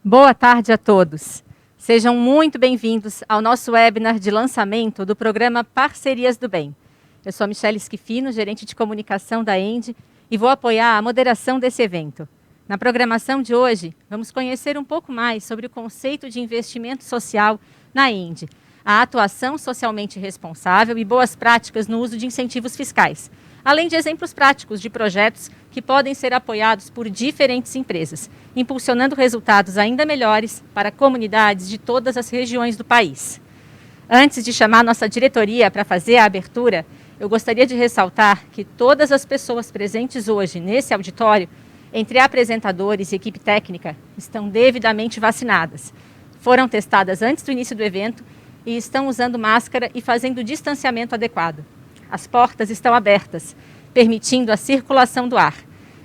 Boa tarde a todos. Sejam muito bem-vindos ao nosso webinar de lançamento do programa Parcerias do Bem. Eu sou a Michele Schifino, gerente de comunicação da ENDE, e vou apoiar a moderação desse evento. Na programação de hoje, vamos conhecer um pouco mais sobre o conceito de investimento social na ENDE, a atuação socialmente responsável e boas práticas no uso de incentivos fiscais, além de exemplos práticos de projetos que podem ser apoiados por diferentes empresas, impulsionando resultados ainda melhores para comunidades de todas as regiões do país. Antes de chamar nossa diretoria para fazer a abertura, eu gostaria de ressaltar que todas as pessoas presentes hoje nesse auditório, entre apresentadores e equipe técnica, estão devidamente vacinadas, foram testadas antes do início do evento e estão usando máscara e fazendo distanciamento adequado. As portas estão abertas, permitindo a circulação do ar.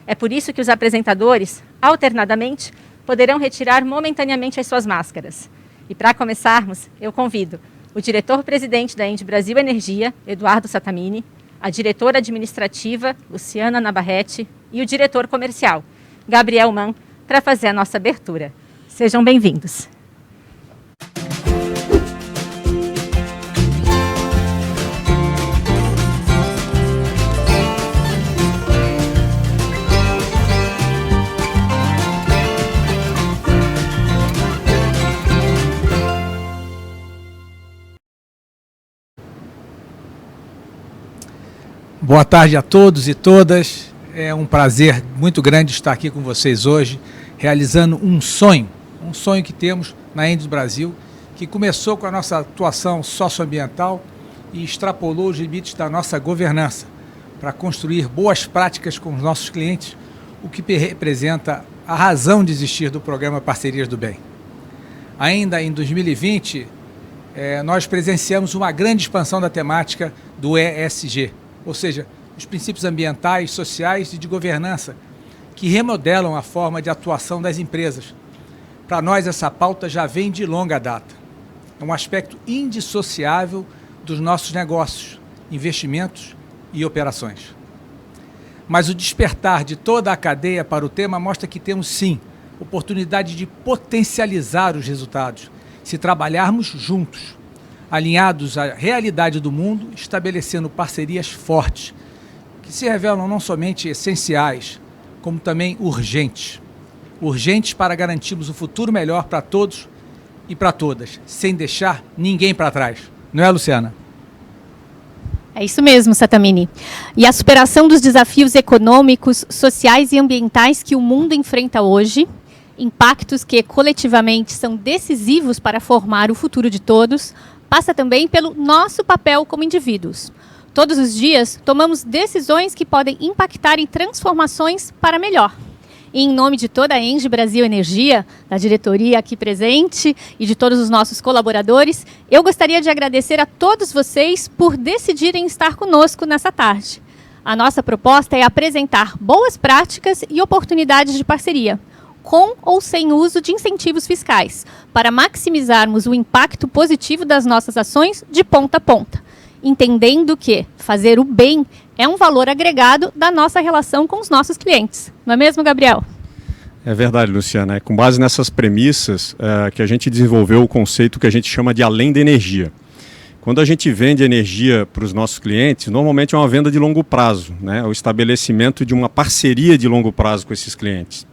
É por isso que os apresentadores, alternadamente, poderão retirar momentaneamente as suas máscaras. E para começarmos, eu convido o diretor-presidente da ENDE Brasil Energia, Eduardo Sattamini, a diretora administrativa, Luciana Nabarrete, e o diretor comercial, Gabriel Mann, para fazer a nossa abertura. Sejam bem-vindos. Boa tarde a todos e todas. É um prazer muito grande estar aqui com vocês hoje, realizando um sonho que temos na ENDE Brasil, que começou com a nossa atuação socioambiental e extrapolou os limites da nossa governança para construir boas práticas com os nossos clientes, o que representa a razão de existir do programa Parcerias do Bem. Ainda em 2020, nós presenciamos uma grande expansão da temática do ESG, ou seja, os princípios ambientais, sociais e de governança, que remodelam a forma de atuação das empresas. Para nós, essa pauta já vem de longa data. É um aspecto indissociável dos nossos negócios, investimentos e operações. Mas o despertar de toda a cadeia para o tema mostra que temos, sim, oportunidade de potencializar os resultados, se trabalharmos juntos, alinhados à realidade do mundo, estabelecendo parcerias fortes, que se revelam não somente essenciais, como também urgentes. Urgentes para garantirmos um futuro melhor para todos e para todas, sem deixar ninguém para trás. Não é, Luciana? É isso mesmo, Sattamini. E a superação dos desafios econômicos, sociais e ambientais que o mundo enfrenta hoje, impactos que coletivamente são decisivos para formar o futuro de todos, passa também pelo nosso papel como indivíduos. Todos os dias, tomamos decisões que podem impactar em transformações para melhor. E em nome de toda a ENDE Brasil Energia, da diretoria aqui presente e de todos os nossos colaboradores, eu gostaria de agradecer a todos vocês por decidirem estar conosco nessa tarde. A nossa proposta é apresentar boas práticas e oportunidades de parceria, com ou sem uso de incentivos fiscais, para maximizarmos o impacto positivo das nossas ações de ponta a ponta, entendendo que fazer o bem é um valor agregado da nossa relação com os nossos clientes. Não é mesmo, Gabriel? É verdade, Luciana. É com base nessas premissas que a gente desenvolveu o conceito que a gente chama de além da energia. Quando a gente vende energia para os nossos clientes, normalmente é uma venda de longo prazo, né? O estabelecimento de uma parceria de longo prazo com esses clientes.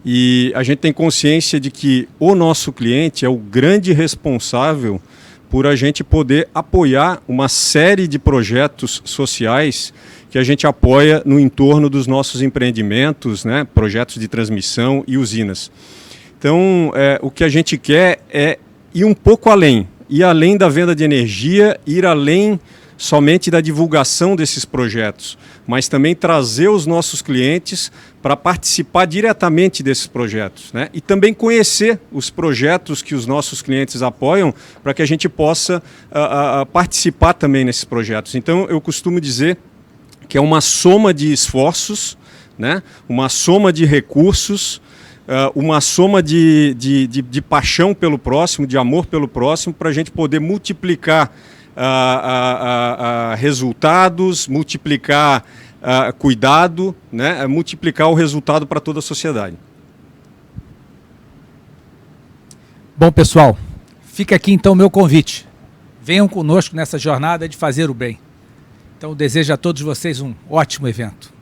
E a gente tem consciência de que o nosso cliente é o grande responsável por a gente poder apoiar uma série de projetos sociais que a gente apoia no entorno dos nossos empreendimentos, né, projetos de transmissão e usinas. Então, o que a gente quer é ir um pouco além, ir além da venda de energia, ir além somente da divulgação desses projetos, mas também trazer os nossos clientes para participar diretamente desses projetos, né? E também conhecer os projetos que os nossos clientes apoiam para que a gente possa participar também nesses projetos. Então, eu costumo dizer que é uma soma de esforços, né? Uma soma de recursos, uma soma de paixão pelo próximo, de amor pelo próximo, para a gente poder multiplicar resultados, multiplicar cuidado, né? Multiplicar o resultado para toda a sociedade. Bom, pessoal, fica aqui então o meu convite. Venham conosco nessa jornada de fazer o bem. Então, desejo a todos vocês um ótimo evento.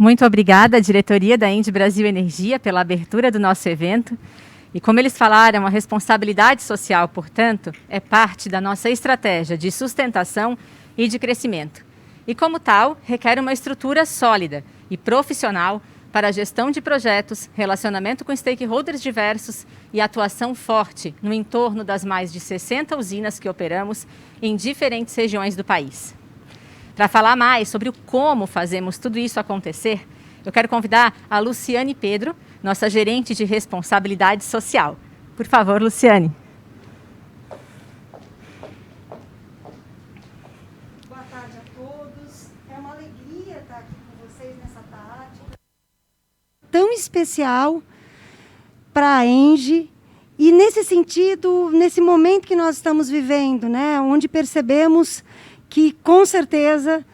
Muito obrigada à diretoria da ENGIE Brasil Energia pela abertura do nosso evento. E como eles falaram, a responsabilidade social, portanto, é parte da nossa estratégia de sustentação e de crescimento. E como tal, requer uma estrutura sólida e profissional para a gestão de projetos, relacionamento com stakeholders diversos e atuação forte no entorno das mais de 60 usinas que operamos em diferentes regiões do país. Para falar mais sobre o como fazemos tudo isso acontecer, eu quero convidar a Luciane Pedro, nossa gerente de responsabilidade social. Por favor, Luciane. Boa tarde a todos. É uma alegria estar aqui com vocês nessa tarde tão especial para a ENGIE. E nesse sentido, nesse momento que nós estamos vivendo, né, onde percebemos que, com certeza,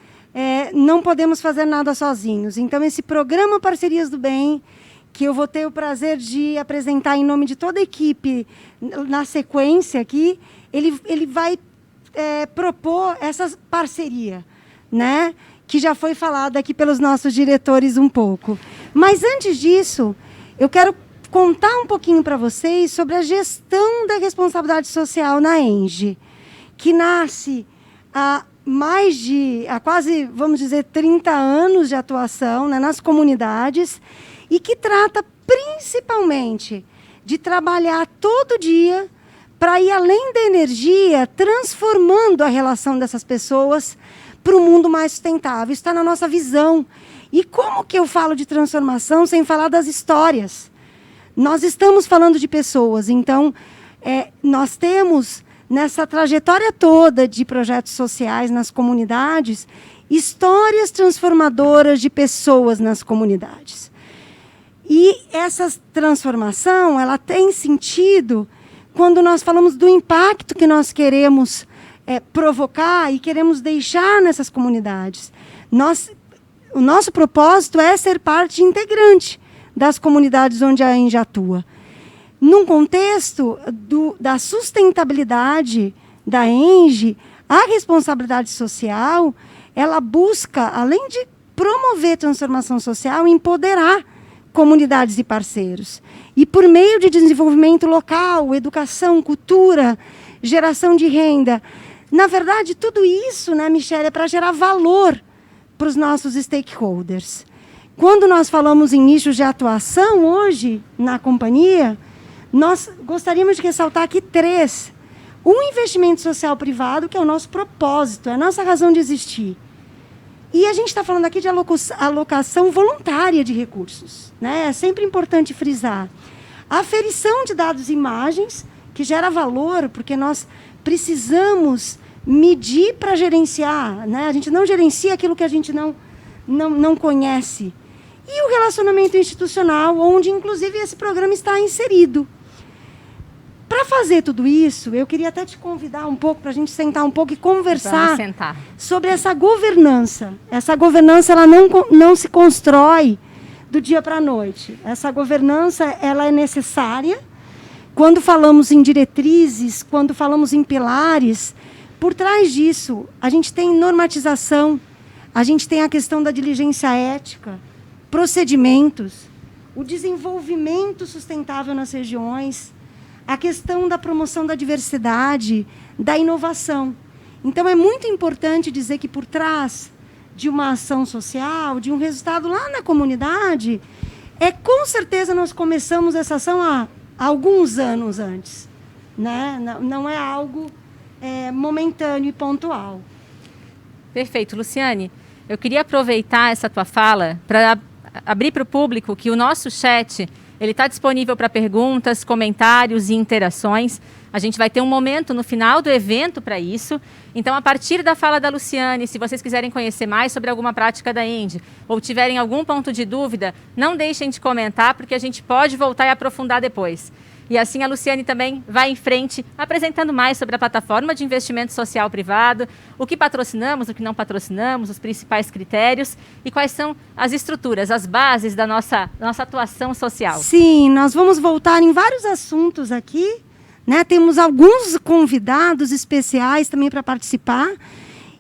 não podemos fazer nada sozinhos. Então, esse programa Parcerias do Bem, que eu vou ter o prazer de apresentar em nome de toda a equipe na sequência aqui, ele vai propor essa parceria, né, que já foi falada aqui pelos nossos diretores um pouco. Mas, antes disso, eu quero contar um pouquinho para vocês sobre a gestão da responsabilidade social na ENGIE, que nasce há quase, vamos dizer, 30 anos de atuação, né, nas comunidades, e que trata principalmente de trabalhar todo dia para ir além da energia, transformando a relação dessas pessoas para um mundo mais sustentável. Isso está na nossa visão. E como que eu falo de transformação sem falar das histórias? Nós estamos falando de pessoas, então nós temos, nessa trajetória toda de projetos sociais nas comunidades, histórias transformadoras de pessoas nas comunidades. E essa transformação, ela tem sentido quando nós falamos do impacto que nós queremos provocar e queremos deixar nessas comunidades. O nosso propósito é ser parte integrante das comunidades onde a ENGIE atua. Num contexto da sustentabilidade da ENGIE, a responsabilidade social, ela busca, além de promover transformação social, empoderar comunidades e parceiros. E por meio de desenvolvimento local, educação, cultura, geração de renda. Na verdade, tudo isso, né, Michele, é para gerar valor para os nossos stakeholders. Quando nós falamos em nichos de atuação hoje na companhia, nós gostaríamos de ressaltar aqui 3. Um investimento social privado, que é o nosso propósito, é a nossa razão de existir. E a gente está falando aqui de alocação voluntária de recursos, né? É sempre importante frisar. A aferição de dados e imagens, que gera valor, porque nós precisamos medir para gerenciar, né? A gente não gerencia aquilo que a gente não conhece. E o relacionamento institucional, onde, inclusive, esse programa está inserido. Para fazer tudo isso, eu queria até te convidar um pouco, para a gente sentar um pouco e conversar sobre essa governança. Essa governança, ela não se constrói do dia para a noite. Essa governança, ela é necessária. Quando falamos em diretrizes, quando falamos em pilares, por trás disso, a gente tem normatização, a gente tem a questão da diligência ética, procedimentos, o desenvolvimento sustentável nas regiões, a questão da promoção da diversidade, da inovação. Então, é muito importante dizer que por trás de uma ação social, de um resultado lá na comunidade, com certeza nós começamos essa ação há alguns anos antes, né? Não é algo momentâneo e pontual. Perfeito, Luciane. Eu queria aproveitar essa tua fala para abrir para o público que o nosso chat Ele está disponível para perguntas, comentários e interações. A gente vai ter um momento no final do evento para isso. Então, a partir da fala da Luciane, se vocês quiserem conhecer mais sobre alguma prática da ENDE ou tiverem algum ponto de dúvida, não deixem de comentar, porque a gente pode voltar e aprofundar depois. E assim a Luciane também vai em frente, apresentando mais sobre a plataforma de investimento social privado, o que patrocinamos, o que não patrocinamos, os principais critérios e quais são as estruturas, as bases da nossa atuação social. Sim, nós vamos voltar em vários assuntos aqui, né? Temos alguns convidados especiais também para participar.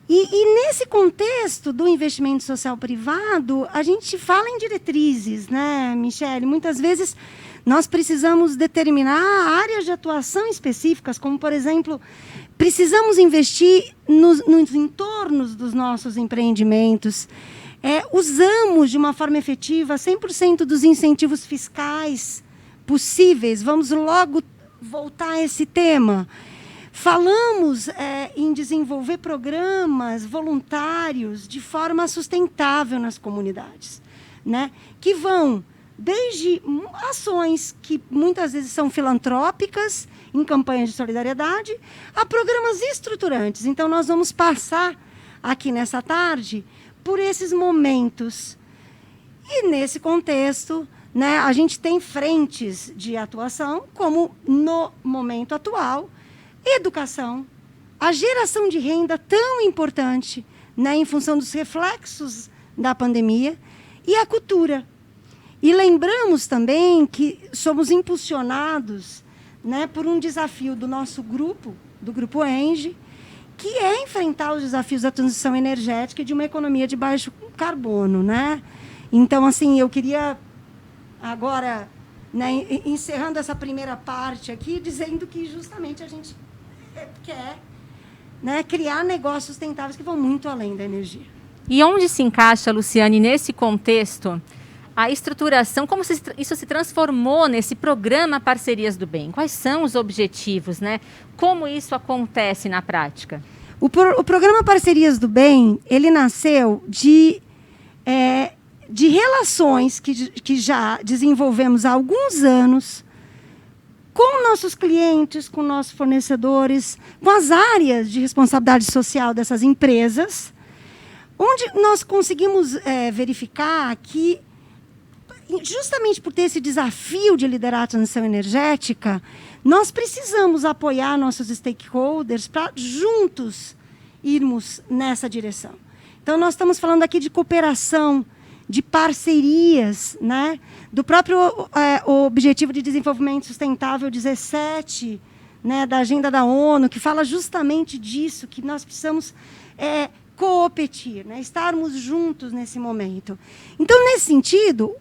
E nesse contexto do investimento social privado, a gente fala em diretrizes, né, Michele? Muitas vezes nós precisamos determinar áreas de atuação específicas, como, por exemplo, precisamos investir nos entornos dos nossos empreendimentos. Usamos de uma forma efetiva 100% dos incentivos fiscais possíveis. Vamos logo voltar a esse tema. Falamos em desenvolver programas voluntários de forma sustentável nas comunidades, né? Que vão desde ações que muitas vezes são filantrópicas, em campanhas de solidariedade, a programas estruturantes. Então, nós vamos passar aqui nessa tarde por esses momentos. E, nesse contexto, né, a gente tem frentes de atuação, como no momento atual, educação, a geração de renda tão importante, né, em função dos reflexos da pandemia, e a cultura. E lembramos também que somos impulsionados, né, por um desafio do nosso grupo, do Grupo ENGE, que é enfrentar os desafios da transição energética e de uma economia de baixo carbono, né? Então, assim, eu queria agora, né, encerrando essa primeira parte aqui, dizendo que justamente a gente quer, né, criar negócios sustentáveis que vão muito além da energia. E onde se encaixa, Luciane, nesse contexto, a estruturação, como isso se transformou nesse programa Parcerias do Bem? Quais são os objetivos, né? Como isso acontece na prática? O programa Parcerias do Bem, ele nasceu de relações que já desenvolvemos há alguns anos com nossos clientes, com nossos fornecedores, com as áreas de responsabilidade social dessas empresas, onde nós conseguimos verificar que, justamente por ter esse desafio de liderar a transição energética, nós precisamos apoiar nossos stakeholders para juntos irmos nessa direção. Então, nós estamos falando aqui de cooperação, de parcerias, né? Do próprio Objetivo de Desenvolvimento Sustentável 17, né? Da Agenda da ONU, que fala justamente disso, que nós precisamos competir, né? Estarmos juntos nesse momento. Então, nesse sentido,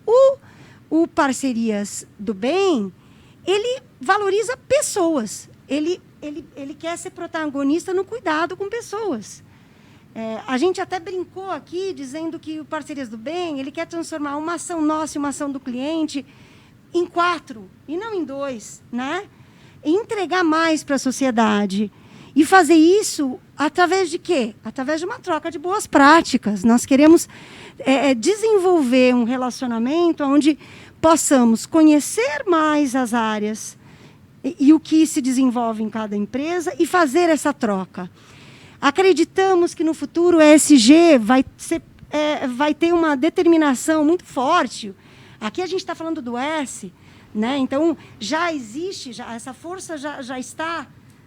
o Parcerias do Bem, ele valoriza pessoas, ele quer ser protagonista no cuidado com pessoas. A gente até brincou aqui, dizendo que o Parcerias do Bem, ele quer transformar uma ação nossa e uma ação do cliente em 4, e não em 2, né? E entregar mais para a sociedade. E fazer isso através de quê? Através de uma troca de boas práticas. Nós queremos desenvolver um relacionamento onde possamos conhecer mais as áreas e o que se desenvolve em cada empresa e fazer essa troca. Acreditamos que no futuro o ESG vai ter uma determinação muito forte. Aqui a gente está falando do S, né? Então já existe, essa força já está,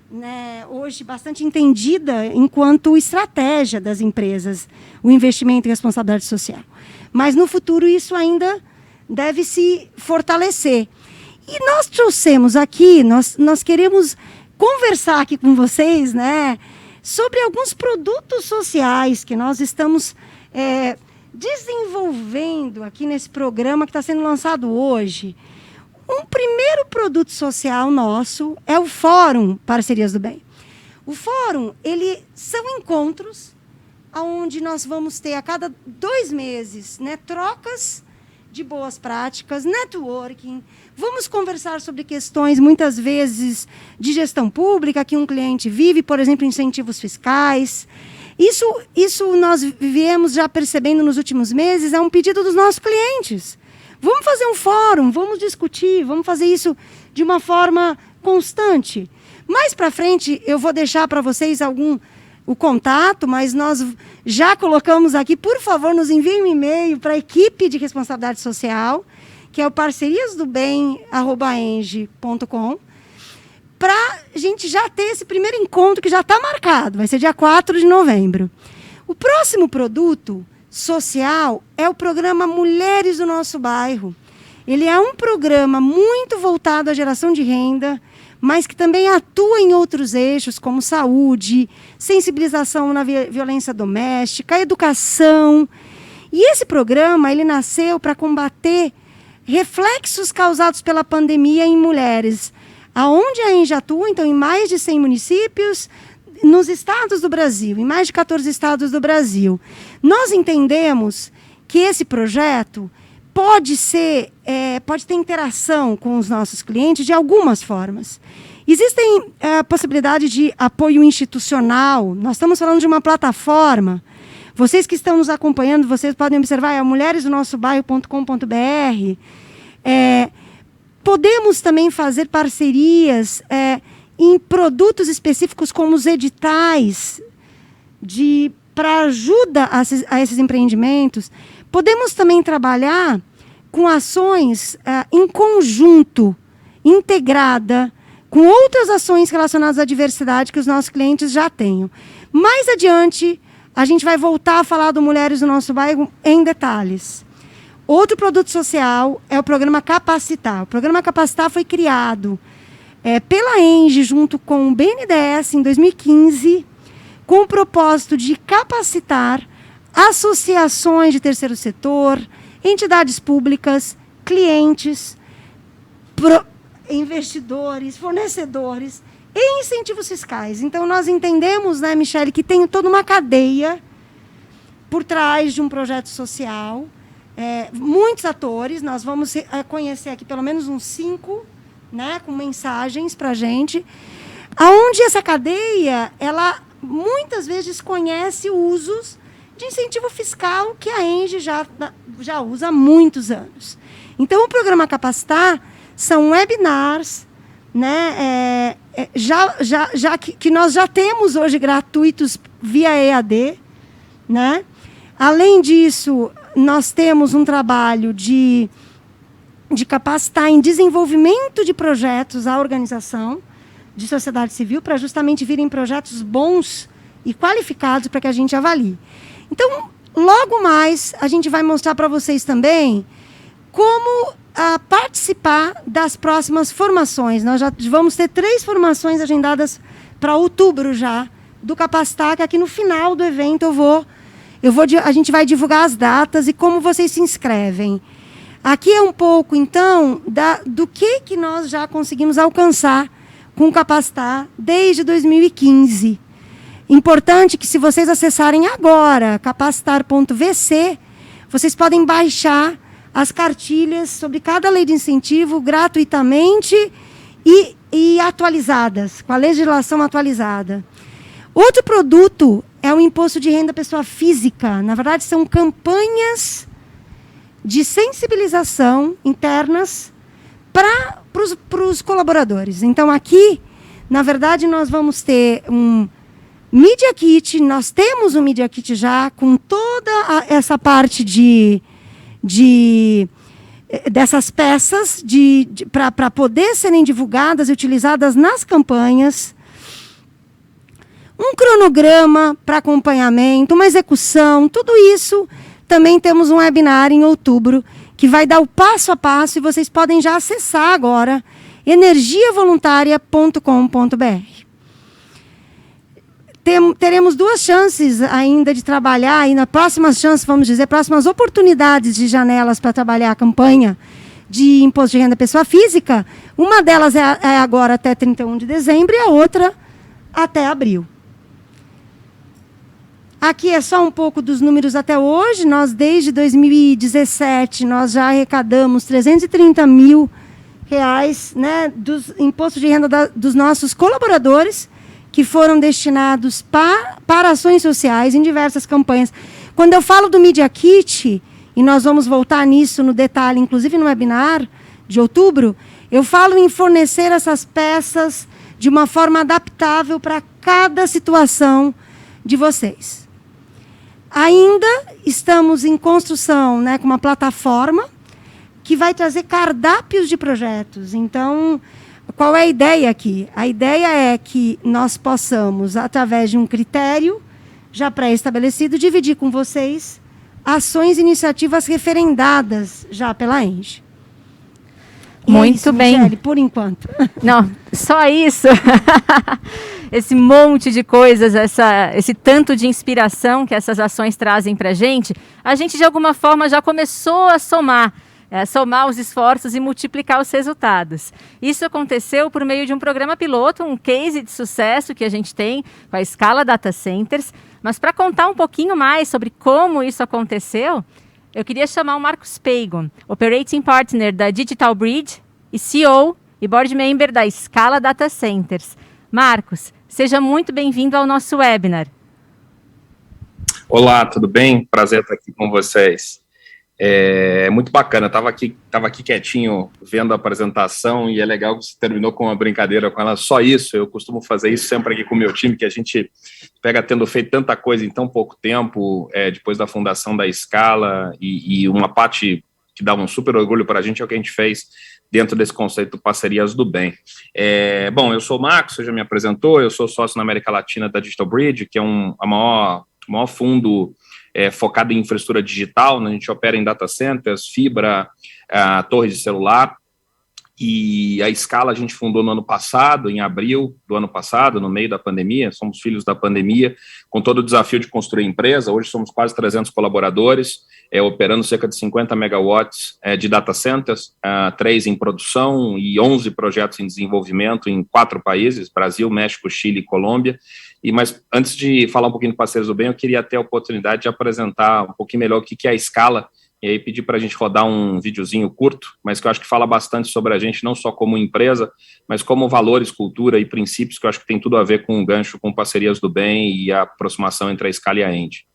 né, hoje bastante entendida enquanto estratégia das empresas, o investimento em responsabilidade social. Mas no futuro isso ainda deve se fortalecer. E nós trouxemos aqui, nós queremos conversar aqui com vocês, né, sobre alguns produtos sociais que nós estamos desenvolvendo aqui nesse programa que está sendo lançado hoje. Um primeiro produto social nosso é o Fórum Parcerias do Bem. O Fórum, são encontros onde nós vamos ter a cada 2 meses, né, trocas de boas práticas, networking. Vamos conversar sobre questões, muitas vezes, de gestão pública que um cliente vive, por exemplo, incentivos fiscais. Isso nós viemos já percebendo nos últimos meses, é um pedido dos nossos clientes. Vamos fazer um fórum, vamos discutir, vamos fazer isso de uma forma constante. Mais para frente, eu vou deixar para vocês o contato, mas nós já colocamos aqui, por favor, nos enviem um e-mail para a equipe de responsabilidade social, que é o parceriasdobem@enge.com, para a gente já ter esse primeiro encontro que já está marcado, vai ser dia 4 de novembro. O próximo produto social é o programa Mulheres do Nosso Bairro. Ele é um programa muito voltado à geração de renda, mas que também atua em outros eixos, como saúde, sensibilização na violência doméstica, educação. E esse programa ele nasceu para combater reflexos causados pela pandemia em mulheres, aonde a ENGE atua, então, em mais de 100 municípios, nos estados do Brasil, em mais de 14 estados do Brasil. Nós entendemos que esse projeto pode ter interação com os nossos clientes de algumas formas. Existem possibilidades de apoio institucional. Nós estamos falando de uma plataforma. Vocês que estão nos acompanhando, vocês podem observar, é mulheresdonossobairro.com.br. Podemos também fazer parcerias em produtos específicos, como os editais para ajuda a esses empreendimentos. Podemos também trabalhar com ações em conjunto, integrada, com outras ações relacionadas à diversidade que os nossos clientes já tenham. Mais adiante, a gente vai voltar a falar do Mulheres do Nosso Bairro em detalhes. Outro produto social é o programa Capacitar. O programa Capacitar foi criado pela ENGE, junto com o BNDES, em 2015, com o propósito de capacitar associações de terceiro setor, entidades públicas, clientes, investidores, fornecedores e incentivos fiscais. Então, nós entendemos, né, Michele, que tem toda uma cadeia por trás de um projeto social, muitos atores. Nós vamos conhecer aqui pelo menos uns 5, né, com mensagens para a gente, aonde essa cadeia, ela muitas vezes conhece usos de incentivo fiscal que a ENGE já usa há muitos anos. Então, o programa Capacitar são webinars, né, que nós já temos hoje gratuitos via EAD, né? Além disso, nós temos um trabalho de capacitar em desenvolvimento de projetos à organização de sociedade civil, para justamente virem projetos bons e qualificados para que a gente avalie. Então, logo mais, a gente vai mostrar para vocês também como participar das próximas formações. Nós já vamos ter 3 formações agendadas para outubro já, do Capacitar, que aqui no final do evento a gente vai divulgar as datas e como vocês se inscrevem. Aqui é um pouco, então, do que nós já conseguimos alcançar com o Capacitar desde 2015. Importante que, se vocês acessarem agora capacitar.vc, vocês podem baixar as cartilhas sobre cada lei de incentivo gratuitamente e atualizadas, com a legislação atualizada. Outro produto é o imposto de renda pessoa física. Na verdade, são campanhas de sensibilização internas para os colaboradores. Então, aqui, na verdade, nós vamos ter um Media Kit. Nós temos um Media Kit já com toda essa parte dessas peças para poder serem divulgadas e utilizadas nas campanhas. Um cronograma para acompanhamento, uma execução, tudo isso. Também temos um webinar em outubro que vai dar o passo a passo, e vocês podem já acessar agora, energiavoluntaria.com.br. Teremos 2 chances ainda de trabalhar, e na próximas chances, vamos dizer, próximas oportunidades de janelas para trabalhar a campanha de imposto de renda pessoa física. Uma delas é agora até 31 de dezembro e a outra até abril. Aqui é só um pouco dos números até hoje. Nós, desde 2017, nós já arrecadamos R$330 mil, né, dos impostos de renda dos nossos colaboradores, que foram destinados para ações sociais em diversas campanhas. Quando eu falo do Media Kit, e nós vamos voltar nisso no detalhe, inclusive no webinar de outubro, eu falo em fornecer essas peças de uma forma adaptável para cada situação de vocês. Ainda estamos em construção, né, com uma plataforma que vai trazer cardápios de projetos. Então, qual é a ideia aqui? A ideia é que nós possamos, através de um critério já pré-estabelecido, dividir com vocês ações e iniciativas referendadas já pela ENGIE. Muito isso, bem. Michele, por enquanto. Não, só isso. Esse monte de coisas, esse tanto de inspiração que essas ações trazem para a gente de alguma forma já começou a somar os esforços e multiplicar os resultados. Isso aconteceu por meio de um programa piloto, um case de sucesso que a gente tem com a Scala Data Centers. Mas para contar um pouquinho mais sobre como isso aconteceu, eu queria chamar o Marcos Peigo, Operating Partner da Digital Bridge e CEO e Board Member da Scala Data Centers. Marcos, seja muito bem-vindo ao nosso webinar. Olá, tudo bem? Prazer estar aqui com vocês. É muito bacana, estava aqui quietinho vendo a apresentação e é legal que você terminou com uma brincadeira com ela, só isso, eu costumo fazer isso sempre aqui com o meu time, que a gente pega tendo feito tanta coisa em tão pouco tempo, depois da fundação da Scala, e uma parte que dá um super orgulho para a gente é o que a gente fez dentro desse conceito Parcerias do Bem. Bom, eu sou o Marcos, você já me apresentou, eu sou sócio na América Latina da Digital Bridge, que é o maior fundo focado em infraestrutura digital, né? A gente opera em data centers, fibra, torres de celular, e a Scala a gente fundou no ano passado, em abril do ano passado, no meio da pandemia, somos filhos da pandemia, com todo o desafio de construir empresa. Hoje somos quase 300 colaboradores, operando cerca de 50 megawatts de data centers, 3 em produção e 11 projetos em desenvolvimento em 4 países, Brasil, México, Chile e Colômbia. Mas antes de falar um pouquinho do Parceiros do Bem, eu queria ter a oportunidade de apresentar um pouquinho melhor o que é a Scala, e aí pedir para a gente rodar um videozinho curto, mas que eu acho que fala bastante sobre a gente, não só como empresa, mas como valores, cultura e princípios, que eu acho que tem tudo a ver com o gancho com Parcerias do Bem e a aproximação entre a Scala e a ENGIE.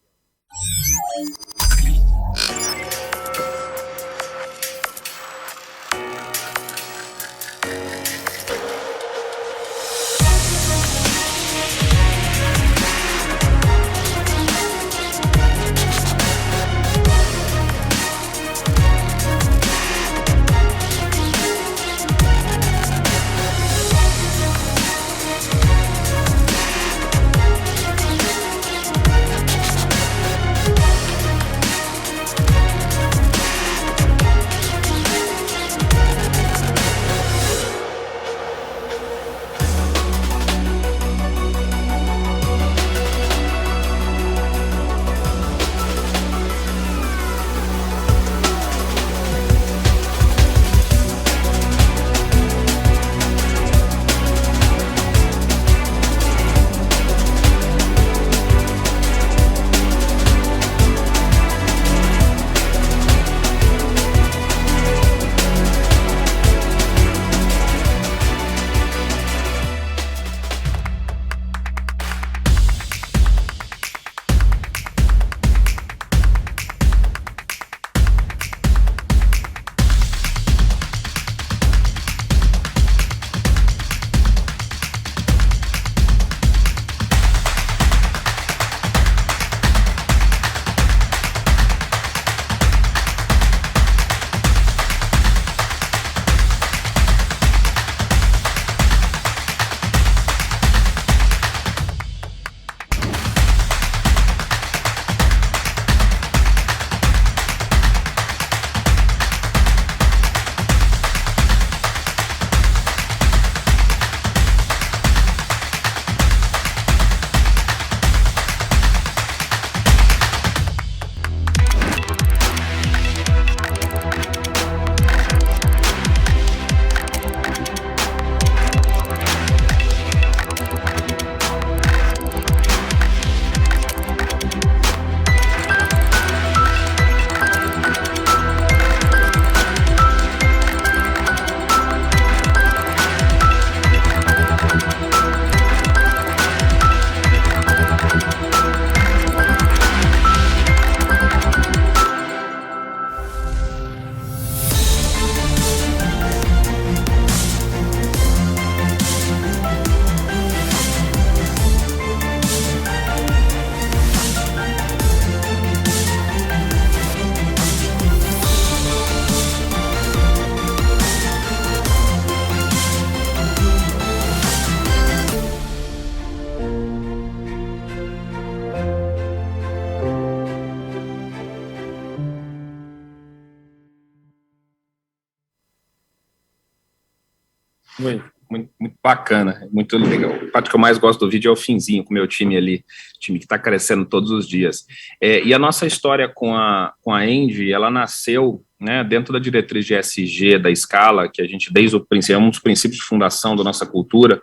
Muito bacana, muito legal. A parte que eu mais gosto do vídeo é o finzinho, com o meu time ali, time que está crescendo todos os dias. E a nossa história com a Engie, ela nasceu, né, dentro da diretriz de ESG da Scala, que a gente, desde o princípio, é um dos princípios de fundação da nossa cultura,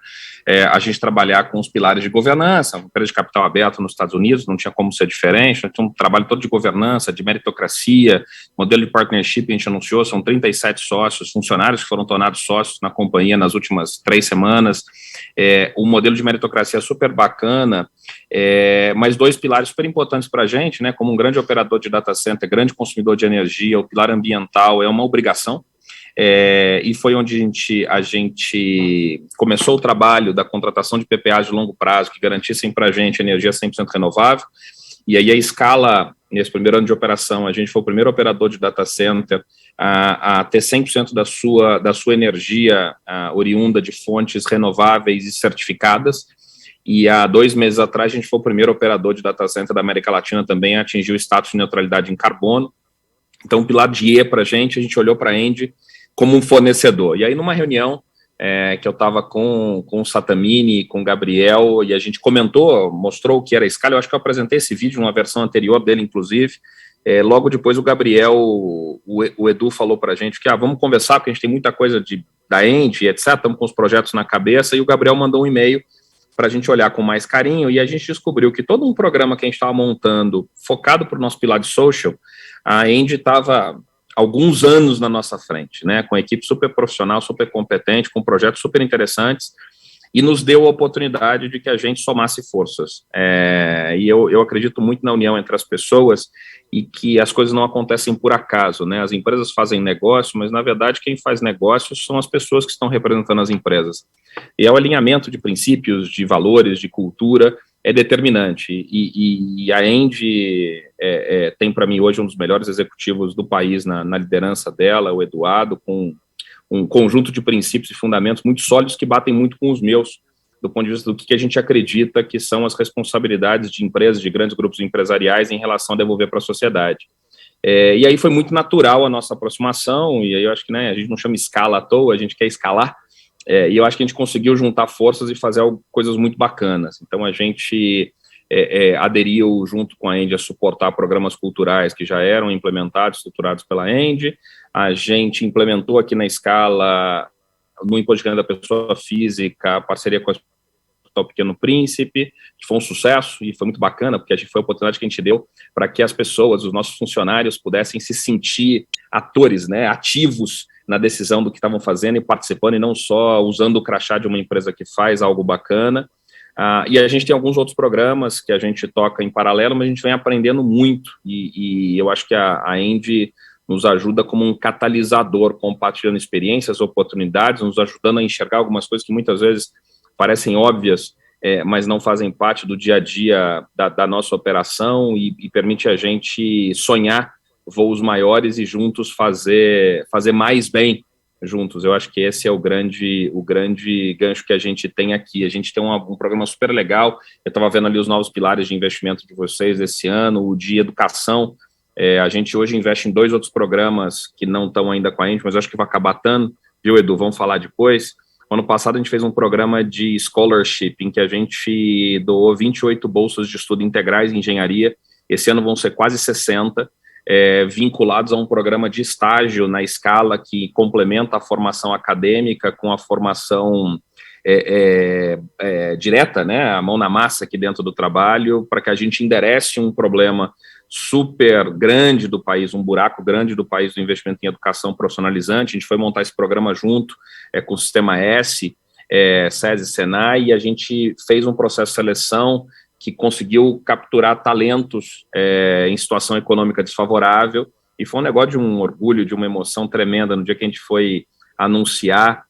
a gente trabalhar com os pilares de governança, uma empresa de capital aberto nos Estados Unidos, não tinha como ser diferente, tinha um trabalho todo de governança, de meritocracia, modelo de partnership, a gente anunciou, são 37 sócios, funcionários que foram tornados sócios na companhia nas últimas 3 semanas, o modelo de meritocracia é super bacana, mas 2 pilares super importantes para a gente, né, como um grande operador de data center, grande consumidor de energia, o pilar ambiental é uma obrigação, e foi onde a gente começou o trabalho da contratação de PPAs de longo prazo que garantissem para a gente energia 100% renovável, e aí a Scala, nesse primeiro ano de operação, a gente foi o primeiro operador de data center a ter 100% da sua energia oriunda de fontes renováveis e certificadas, e há 2 meses atrás a gente foi o primeiro operador de data center da América Latina também a atingir o status de neutralidade em carbono. Então, o pilar de E para a gente olhou para a Engie como um fornecedor. E aí, numa reunião que eu estava com o Satamini, com o Gabriel, e a gente mostrou o que era a Scala, eu acho que eu apresentei esse vídeo, uma versão anterior dele, inclusive, logo depois o Gabriel, o Edu falou para a gente que vamos conversar, porque a gente tem muita coisa da Engie, etc., estamos com os projetos na cabeça, e o Gabriel mandou um e-mail para a gente olhar com mais carinho, e a gente descobriu que todo um programa que a gente estava montando, focado para o nosso pilar de social, a Engie estava alguns anos na nossa frente, né, com equipe super profissional, super competente, com projetos super interessantes, e nos deu a oportunidade de que a gente somasse forças. E eu acredito muito na união entre as pessoas e que as coisas não acontecem por acaso, né, as empresas fazem negócio, mas na verdade quem faz negócios são as pessoas que estão representando as empresas. E é o alinhamento de princípios, de valores, de cultura, é determinante, e a Engie tem para mim hoje um dos melhores executivos do país na liderança dela, o Eduardo, com um conjunto de princípios e fundamentos muito sólidos que batem muito com os meus, do ponto de vista do que a gente acredita que são as responsabilidades de empresas, de grandes grupos empresariais em relação a devolver para a sociedade. E aí foi muito natural a nossa aproximação, e aí eu acho que, né, a gente não chama escala à toa, a gente quer escalar, e eu acho que a gente conseguiu juntar forças e fazer coisas muito bacanas. Então, a gente aderiu junto com a Engie a suportar programas culturais que já eram implementados, estruturados pela Engie. A gente implementou aqui na Scala, no Imposto de Renda da Pessoa Física, a parceria com o Pequeno Príncipe, que foi um sucesso e foi muito bacana, porque foi a oportunidade que a gente deu para que as pessoas, os nossos funcionários, pudessem se sentir atores, né, ativos na decisão do que estavam fazendo e participando, e não só usando o crachá de uma empresa que faz algo bacana. E a gente tem alguns outros programas que a gente toca em paralelo, mas a gente vem aprendendo muito, e eu acho que a Engie nos ajuda como um catalisador, compartilhando experiências, oportunidades, nos ajudando a enxergar algumas coisas que muitas vezes parecem óbvias, mas não fazem parte do dia a dia da nossa operação, e permite a gente sonhar voos maiores e juntos fazer mais bem juntos. Eu acho que esse é o grande gancho que a gente tem aqui. A gente tem um programa super legal. Eu estava vendo ali os novos pilares de investimento de vocês esse ano, o de educação. A gente hoje investe em 2 outros programas que não estão ainda com a Engie, mas eu acho que vai acabar estando, viu, Edu? Vamos falar depois. Ano passado a gente fez um programa de scholarship, em que a gente doou 28 bolsas de estudo integrais em engenharia. Esse ano vão ser quase 60, vinculados a um programa de estágio na Scala que complementa a formação acadêmica com a formação direta, né, a mão na massa aqui dentro do trabalho, para que a gente enderece um problema super grande do país, um buraco grande do país do investimento em educação profissionalizante. A gente foi montar esse programa junto com o Sistema S, SESI, Senai, e a gente fez um processo de seleção que conseguiu capturar talentos em situação econômica desfavorável, e foi um negócio de um orgulho, de uma emoção tremenda no dia que a gente foi anunciar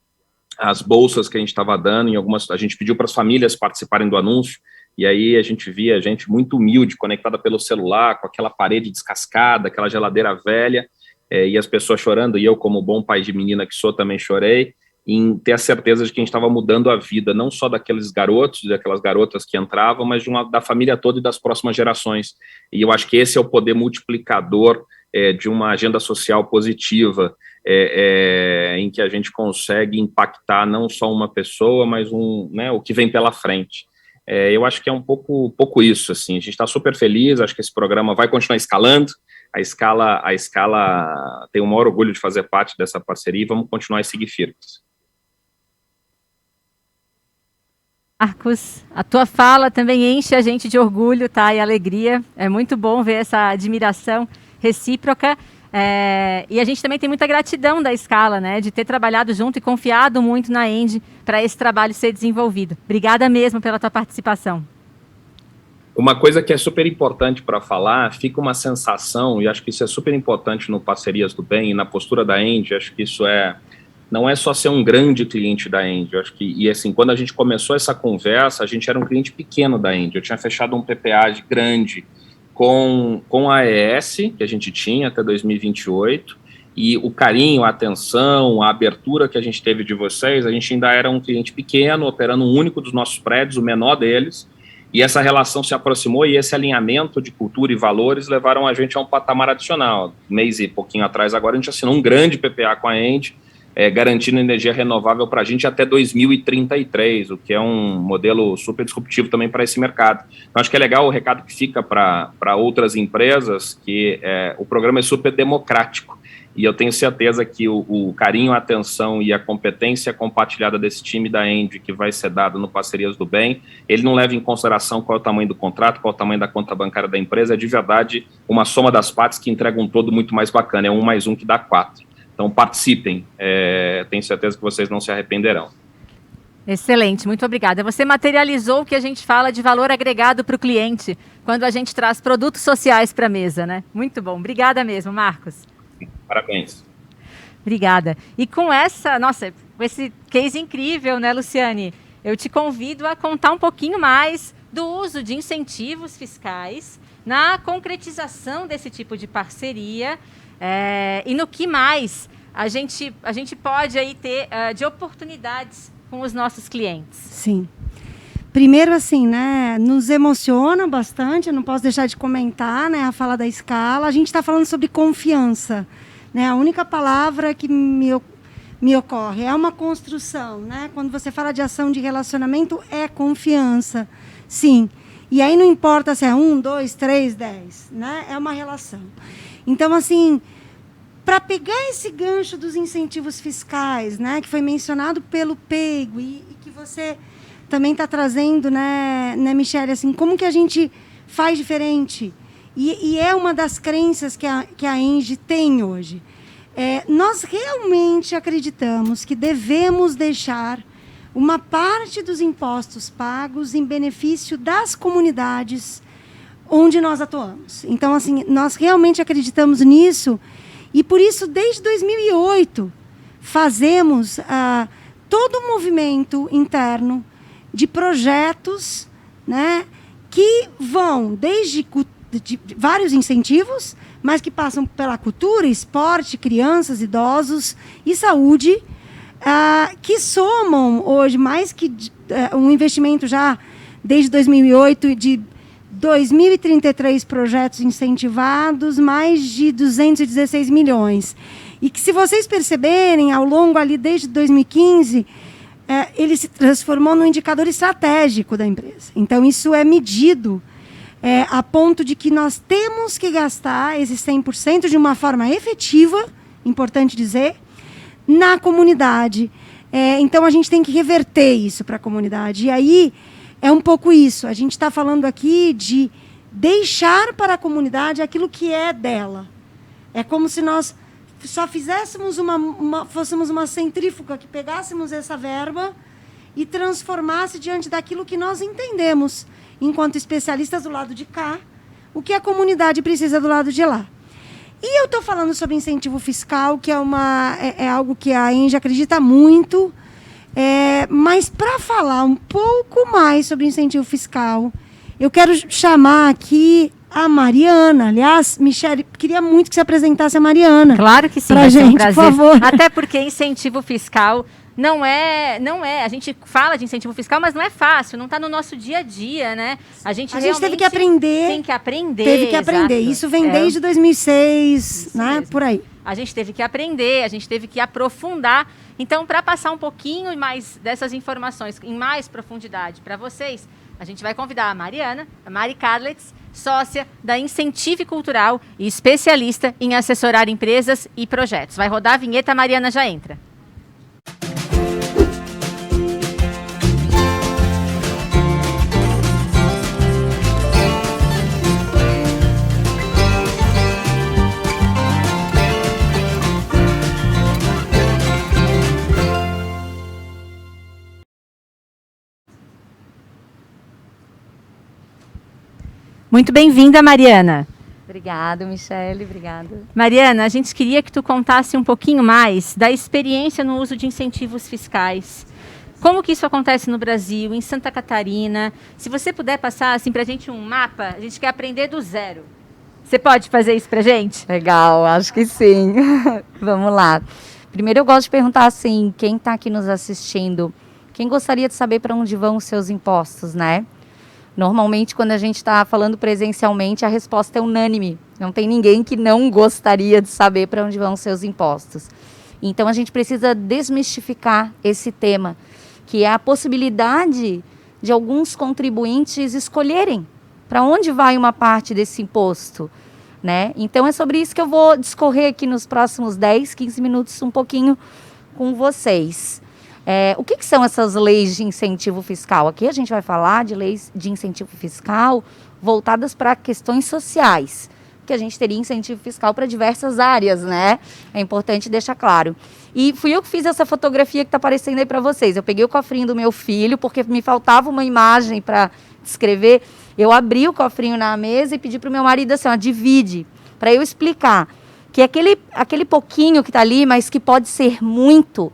as bolsas que a gente estava dando. A gente pediu para as famílias participarem do anúncio, e aí a gente via gente muito humilde, conectada pelo celular, com aquela parede descascada, aquela geladeira velha, e as pessoas chorando, e eu, como bom pai de menina que sou, também chorei, em ter a certeza de que a gente estava mudando a vida, não só daqueles garotos, daquelas garotas que entravam, mas da família toda e das próximas gerações. E eu acho que esse é o poder multiplicador de uma agenda social positiva. em que a gente consegue impactar não só uma pessoa, mas o que vem pela frente. Eu acho que é um pouco isso, assim. A gente está super feliz, acho que esse programa vai continuar escalando, a escala tem o maior orgulho de fazer parte dessa parceria e vamos continuar a seguir firmes. Marcos, a tua fala também enche a gente de orgulho, tá? E alegria. É muito bom ver essa admiração recíproca. E a gente também tem muita gratidão da Scala, né? De ter trabalhado junto e confiado muito na Engie para esse trabalho ser desenvolvido. Obrigada mesmo pela tua participação. Uma coisa que é super importante para falar, fica uma sensação, e acho que isso é super importante no Parcerias do Bem e na postura da Engie, acho que isso não é só ser um grande cliente da Engie, acho que, e assim, quando a gente começou essa conversa, a gente era um cliente pequeno da Engie, eu tinha fechado um PPA grande com a AES, que a gente tinha até 2028, e o carinho, a atenção, a abertura que a gente teve de vocês, a gente ainda era um cliente pequeno, operando um único dos nossos prédios, o menor deles, e essa relação se aproximou e esse alinhamento de cultura e valores levaram a gente a um patamar adicional. Mês e pouquinho atrás, agora a gente assinou um grande PPA com a Engie, garantindo energia renovável para a gente até 2033, o que é um modelo super disruptivo também para esse mercado. Então, acho que é legal o recado que fica para outras empresas, que o programa é super democrático, e eu tenho certeza que o carinho, a atenção e a competência compartilhada desse time da Engie, que vai ser dado no Parcerias do Bem, ele não leva em consideração qual é o tamanho do contrato, qual é o tamanho da conta bancária da empresa, é de verdade uma soma das partes que entrega um todo muito mais bacana, é 1 mais 1 que dá 4. Então, participem, tenho certeza que vocês não se arrependerão. Excelente, muito obrigada. Você materializou o que a gente fala de valor agregado para o cliente, quando a gente traz produtos sociais para a mesa, né? Muito bom, obrigada mesmo, Marcos. Parabéns. Obrigada. E com esse case incrível, né, Luciane? Eu te convido a contar um pouquinho mais do uso de incentivos fiscais na concretização desse tipo de parceria, e no que mais a gente pode aí ter de oportunidades com os nossos clientes. Sim. Primeiro, assim, né, nos emociona bastante, eu não posso deixar de comentar, né, a fala da Scala. A gente está falando sobre confiança, né, a única palavra que me ocorre é uma construção, né, quando você fala de ação de relacionamento, é confiança, sim. E aí não importa se é 1, 2, 3, 10, né, é uma relação. Então, assim, para pegar esse gancho dos incentivos fiscais, né, que foi mencionado pelo Peigo e que você também está trazendo, né, Michele, assim, como que a gente faz diferente? E é uma das crenças que a Engie tem hoje. Nós realmente acreditamos que devemos deixar uma parte dos impostos pagos em benefício das comunidades onde nós atuamos. Então, assim, nós realmente acreditamos nisso e, por isso, desde 2008, fazemos todo um movimento interno de projetos, né, que vão desde de vários incentivos, mas que passam pela cultura, esporte, crianças, idosos e saúde, que somam hoje mais que um investimento já desde 2008 de 2.033 projetos incentivados, mais de 216 milhões. E que, se vocês perceberem, ao longo ali desde 2015, ele se transformou num indicador estratégico da empresa. Então, isso é medido a ponto de que nós temos que gastar esses 100% de uma forma efetiva, importante dizer, na comunidade. Então, a gente tem que reverter isso para a comunidade. E aí, é um pouco isso. A gente está falando aqui de deixar para a comunidade aquilo que é dela. É como se nós só fizéssemos fôssemos uma centrífuga que pegássemos essa verba e transformasse diante daquilo que nós entendemos, enquanto especialistas do lado de cá, o que a comunidade precisa do lado de lá. E eu estou falando sobre incentivo fiscal, que é algo que a Engie acredita muito, mas para falar um pouco mais sobre incentivo fiscal, eu quero chamar aqui a Mariana. Aliás, Michele, queria muito que você apresentasse a Mariana. Claro que sim, pra gente, um prazer. por favor. Até porque incentivo fiscal não é, a gente fala de incentivo fiscal, mas não é fácil, não está no nosso dia a dia, né? A gente teve que aprender. Tem que aprender. Teve que aprender. Exato. Isso vem desde 2006, Isso né? mesmo. Por aí. A gente teve que aprender, a gente teve que aprofundar. Então, para passar um pouquinho mais dessas informações em mais profundidade para vocês, a gente vai convidar a Mariana, a Mari Kadlec, sócia da Incentive Cultural e especialista em assessorar empresas e projetos. Vai rodar a vinheta, a Mariana já entra. Muito bem-vinda, Mariana. Obrigada, Michele, obrigada. Mariana, a gente queria que tu contasse um pouquinho mais da experiência no uso de incentivos fiscais. Como que isso acontece no Brasil, em Santa Catarina? Se você puder passar assim, para a gente um mapa, a gente quer aprender do zero. Você pode fazer isso para a gente? Legal, acho que sim. Vamos lá. Primeiro eu gosto de perguntar assim, quem está aqui nos assistindo, quem gostaria de saber para onde vão os seus impostos, né? Normalmente, quando a gente está falando presencialmente, a resposta é unânime. Não tem ninguém que não gostaria de saber para onde vão seus impostos. Então, a gente precisa desmistificar esse tema, que é a possibilidade de alguns contribuintes escolherem para onde vai uma parte desse imposto, né? Então, é sobre isso que eu vou discorrer aqui nos próximos 10, 15 minutos um pouquinho com vocês. O que são essas leis de incentivo fiscal? Aqui a gente vai falar de leis de incentivo fiscal voltadas para questões sociais, que a gente teria incentivo fiscal para diversas áreas, né? É importante deixar claro. E fui eu que fiz essa fotografia que está aparecendo aí para vocês. Eu peguei o cofrinho do meu filho, porque me faltava uma imagem para descrever. Eu abri o cofrinho na mesa e pedi para o meu marido assim, ó, divide, para eu explicar que aquele pouquinho que está ali, mas que pode ser muito,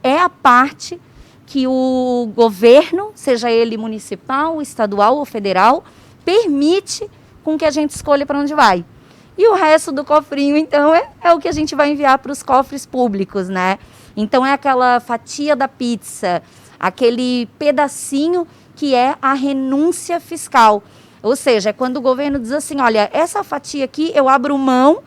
é a parte que o governo, seja ele municipal, estadual ou federal, permite com que a gente escolha para onde vai. E o resto do cofrinho, então, é o que a gente vai enviar para os cofres públicos, né? Então, é aquela fatia da pizza, aquele pedacinho que é a renúncia fiscal. Ou seja, é quando o governo diz assim, olha, essa fatia aqui eu abro mão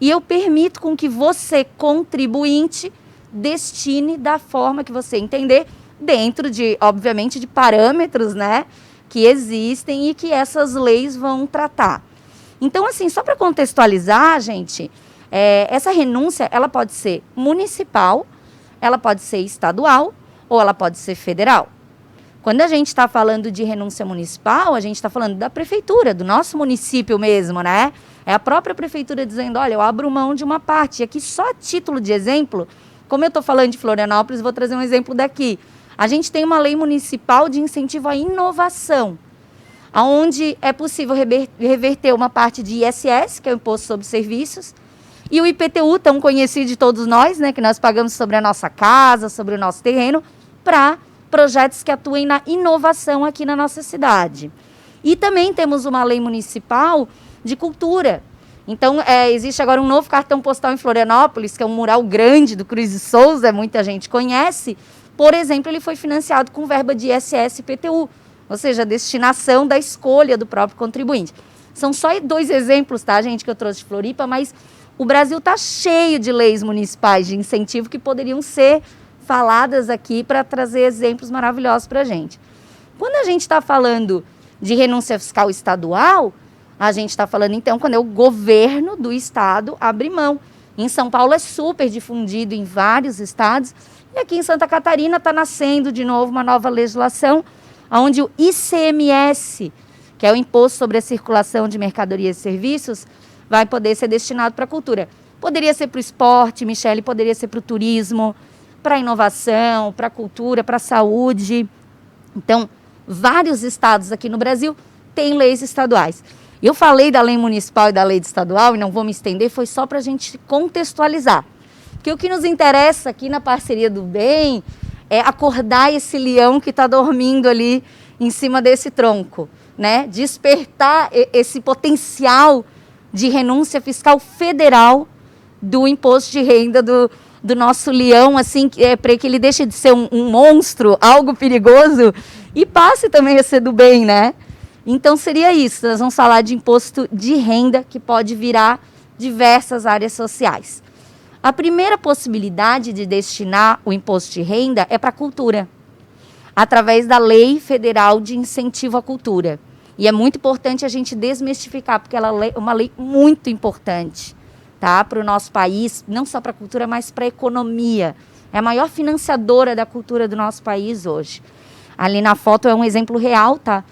e eu permito com que você, contribuinte, destine da forma que você entender, dentro de, obviamente, de parâmetros, né, que existem e que essas leis vão tratar. Então, assim, só para contextualizar, gente, essa renúncia, ela pode ser municipal, ela pode ser estadual ou ela pode ser federal. Quando a gente está falando de renúncia municipal, a gente está falando da prefeitura, do nosso município mesmo, né? É a própria prefeitura dizendo, olha, eu abro mão de uma parte. E aqui, só a título de exemplo, como eu estou falando de Florianópolis, vou trazer um exemplo daqui. A gente tem uma lei municipal de incentivo à inovação, onde é possível reverter uma parte de ISS, que é o Imposto sobre Serviços, e o IPTU, tão conhecido de todos nós, né, que nós pagamos sobre a nossa casa, sobre o nosso terreno, para projetos que atuem na inovação aqui na nossa cidade. E também temos uma lei municipal de cultura. Então, existe agora um novo cartão postal em Florianópolis, que é um mural grande do Cruz de Souza, muita gente conhece. Por exemplo, ele foi financiado com verba de ISS e IPTU, ou seja, a destinação da escolha do próprio contribuinte. São só 2 exemplos, tá, gente, que eu trouxe de Floripa, mas o Brasil está cheio de leis municipais de incentivo que poderiam ser faladas aqui para trazer exemplos maravilhosos para a gente. Quando a gente está falando de renúncia fiscal estadual, a gente está falando, então, quando é o governo do estado abre mão. Em São Paulo é super difundido em vários estados. E aqui em Santa Catarina está nascendo de novo uma nova legislação, onde o ICMS, que é o Imposto sobre a Circulação de Mercadorias e Serviços, vai poder ser destinado para a cultura. Poderia ser para o esporte, Michele, poderia ser para o turismo, para a inovação, para a cultura, para a saúde. Então, vários estados aqui no Brasil têm leis estaduais. Eu falei da lei municipal e da lei estadual, e não vou me estender, foi só para a gente contextualizar. Porque o que nos interessa aqui na Parceria do Bem é acordar esse leão que está dormindo ali em cima desse tronco, né? Despertar esse potencial de renúncia fiscal federal do imposto de renda do nosso leão, assim, para que ele deixe de ser um monstro, algo perigoso, e passe também a ser do bem, né? Então seria isso, nós vamos falar de imposto de renda, que pode virar diversas áreas sociais. A primeira possibilidade de destinar o imposto de renda é para a cultura, através da Lei Federal de Incentivo à Cultura. E é muito importante a gente desmistificar, porque ela é uma lei muito importante, tá, para o nosso país, não só para a cultura, mas para a economia. É a maior financiadora da cultura do nosso país hoje. Ali na foto é um exemplo real, tá,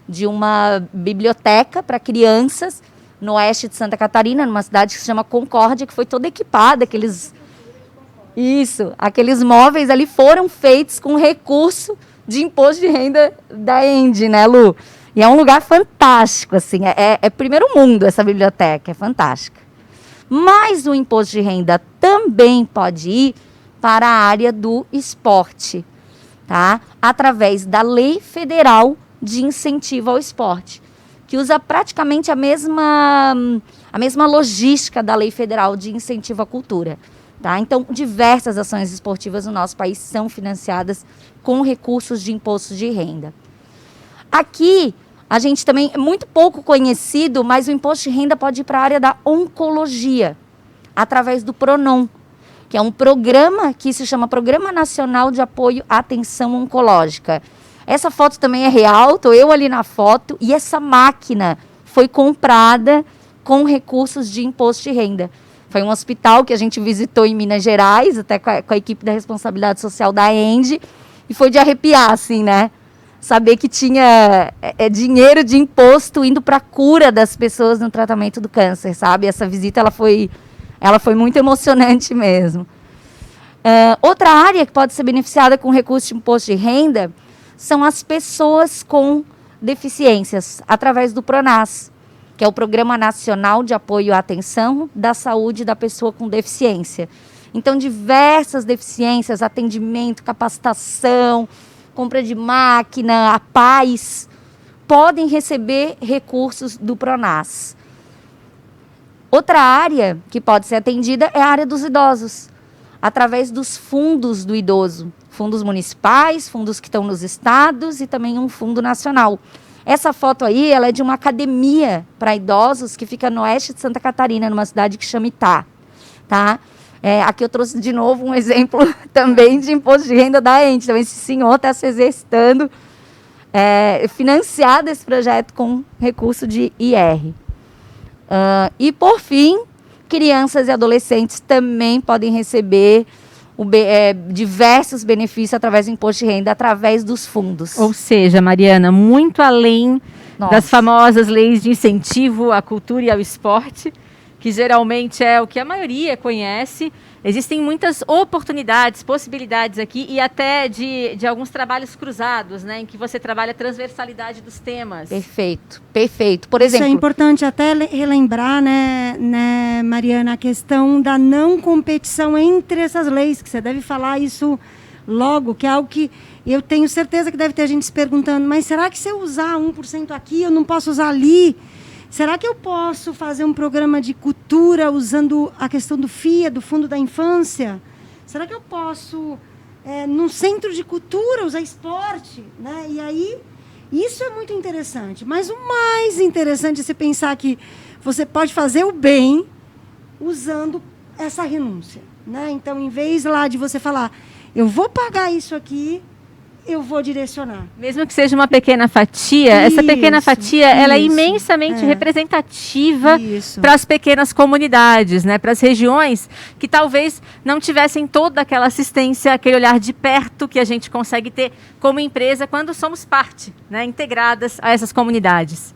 de uma biblioteca para crianças no oeste de Santa Catarina, numa cidade que se chama Concórdia, que foi toda equipada, aqueles móveis ali foram feitos com recurso de imposto de renda da ENDE, né, Lu? E é um lugar fantástico, assim, é primeiro mundo essa biblioteca, é fantástica. Mas o imposto de renda também pode ir para a área do esporte, tá? Através da Lei Federal de Incentivo ao Esporte, que usa praticamente a mesma logística da Lei Federal de Incentivo à Cultura. Tá? Então, diversas ações esportivas no nosso país são financiadas com recursos de imposto de renda. Aqui, a gente também é muito pouco conhecido, mas o imposto de renda pode ir para a área da oncologia, através do PRONON, que é um programa que se chama Programa Nacional de Apoio à Atenção Oncológica. Essa foto também é real, estou eu ali na foto, e essa máquina foi comprada com recursos de imposto de renda. Foi um hospital que a gente visitou em Minas Gerais, até com a equipe da responsabilidade social da ENDE, e foi de arrepiar, assim, né? Saber que tinha dinheiro de imposto indo para a cura das pessoas no tratamento do câncer, sabe? Essa visita, ela foi muito emocionante mesmo. Outra área que pode ser beneficiada com recurso de imposto de renda são as pessoas com deficiências, através do PRONAS, que é o Programa Nacional de Apoio à Atenção da Saúde da Pessoa com Deficiência. Então, diversas deficiências, atendimento, capacitação, compra de máquina, a paz, podem receber recursos do PRONAS. Outra área que pode ser atendida é a área dos idosos, através dos fundos do idoso, fundos municipais, fundos que estão nos estados e também um fundo nacional. Essa foto aí, ela é de uma academia para idosos que fica no oeste de Santa Catarina, numa cidade que chama Itá, tá? Aqui eu trouxe de novo um exemplo também de imposto de renda da ENDE. Então, esse senhor está se exercitando, financiado esse projeto com recurso de IR. E, por fim, crianças e adolescentes também podem receber diversos benefícios através do imposto de renda, através dos fundos. Ou seja, Mariana, muito além das famosas leis de incentivo à cultura e ao esporte, que geralmente é o que a maioria conhece. Existem muitas oportunidades, possibilidades aqui e até de alguns trabalhos cruzados, né, em que você trabalha a transversalidade dos temas. Perfeito, perfeito. Por exemplo, isso é importante até relembrar, né, Mariana, a questão da não competição entre essas leis, que você deve falar isso logo, que é algo que eu tenho certeza que deve ter gente se perguntando, mas será que se eu usar 1% aqui, eu não posso usar ali? Será que eu posso fazer um programa de cultura usando a questão do FIA, do Fundo da Infância? Será que eu posso, num centro de cultura, usar esporte? Né? E aí, isso é muito interessante. Mas o mais interessante é você pensar que você pode fazer o bem usando essa renúncia. Né? Então, em vez lá de você falar, eu vou pagar isso aqui, eu vou direcionar. Mesmo que seja uma pequena fatia, essa pequena fatia ela é imensamente representativa para as pequenas comunidades, né? Para as regiões que talvez não tivessem toda aquela assistência, aquele olhar de perto que a gente consegue ter como empresa quando somos parte, né? Integradas a essas comunidades.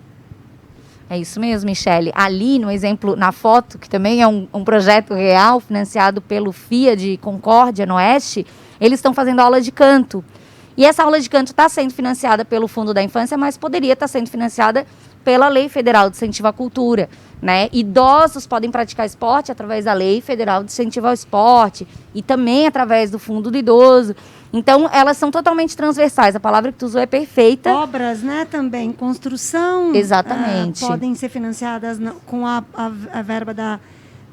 É isso mesmo, Michele. Ali, no exemplo, na foto, que também é um projeto real, financiado pelo FIA de Concórdia, no Oeste, eles estão fazendo aula de canto. E essa aula de canto está sendo financiada pelo Fundo da Infância, mas poderia estar sendo financiada pela Lei Federal de Incentivo à Cultura. Né? Idosos podem praticar esporte através da Lei Federal de Incentivo ao Esporte e também através do Fundo do Idoso. Então, elas são totalmente transversais. A palavra que tu usou é perfeita. Obras, né, também. Construção. Exatamente. Podem ser financiadas com a verba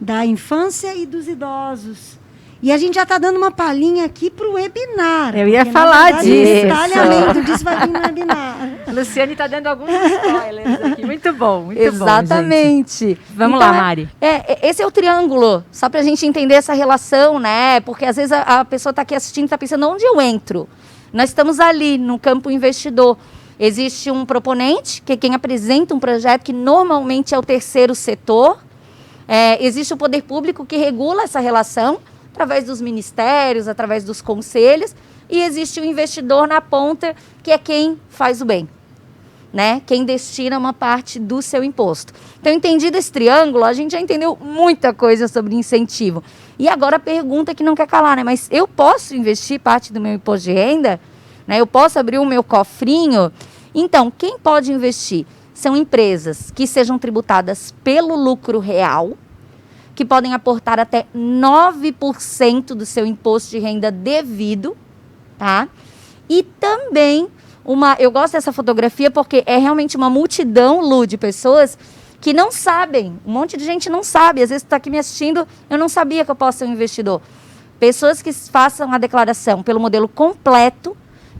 da infância e dos idosos. E a gente já está dando uma palhinha aqui para o webinar. Eu ia porque, falar na verdade, disso. O detalhamento disso vai vir no webinar. Luciane está dando alguns spoilers aqui. Muito bom, muito Exatamente. bom, gente. Vamos Então, lá, Mari. Esse é o triângulo, só para a gente entender essa relação, né? Porque às vezes a pessoa está aqui assistindo e está pensando, onde eu entro? Nós estamos ali, no campo investidor. Existe um proponente, que é quem apresenta um projeto, que normalmente é o terceiro setor. Existe o poder público, que regula essa relação, através dos ministérios, através dos conselhos. E existe o investidor na ponta, que é quem faz o bem, né? Quem destina uma parte do seu imposto. Então, entendido esse triângulo, a gente já entendeu muita coisa sobre incentivo. E agora a pergunta que não quer calar, né? Mas eu posso investir parte do meu imposto de renda? Né? Eu posso abrir o meu cofrinho? Então, quem pode investir? São empresas que sejam tributadas pelo lucro real, que podem aportar até 9% do seu imposto de renda devido, tá? E também eu gosto dessa fotografia porque é realmente uma multidão, Lu, de pessoas que não sabem. Um monte de gente não sabe. Às vezes está aqui me assistindo, eu não sabia que eu posso ser um investidor. Pessoas que façam a declaração pelo modelo completo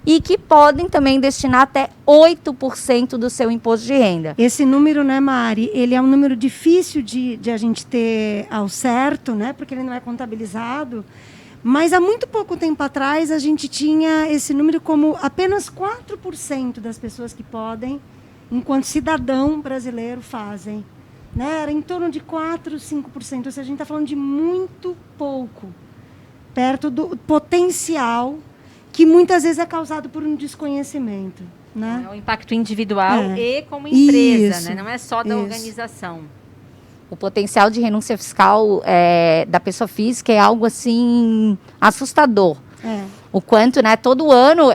e que podem também destinar até 8% do seu imposto de renda. Esse número, né, Mari, ele é um número difícil de a gente ter ao certo, né, porque ele não é contabilizado. Mas há muito pouco tempo atrás a gente tinha esse número como apenas 4% das pessoas que podem, enquanto cidadão brasileiro, fazem. Né? Era em torno de 4%, 5%. Ou seja, a gente está falando de muito pouco, perto do potencial que muitas vezes é causado por um desconhecimento. Né? É o impacto individual e como empresa, Isso, né? Não é só da organização. O potencial de renúncia fiscal da pessoa física é algo assim assustador. O quanto, né? Todo ano,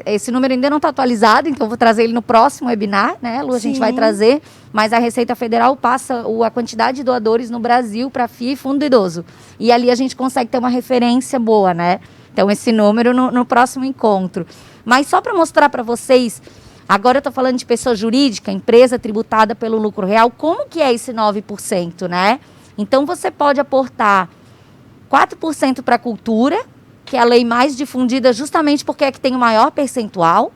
esse número ainda não está atualizado, então eu vou trazer ele no próximo webinar, né, Lu? A gente vai trazer, mas a Receita Federal passa a quantidade de doadores no Brasil para FIA e Fundo Idoso. E ali a gente consegue ter uma referência boa, né? Então, esse número no próximo encontro. Mas só para mostrar para vocês, agora eu estou falando de pessoa jurídica, empresa tributada pelo lucro real, como que é esse 9%, né? Então, você pode aportar 4% para a cultura, que é a lei mais difundida justamente porque é que tem o maior percentual,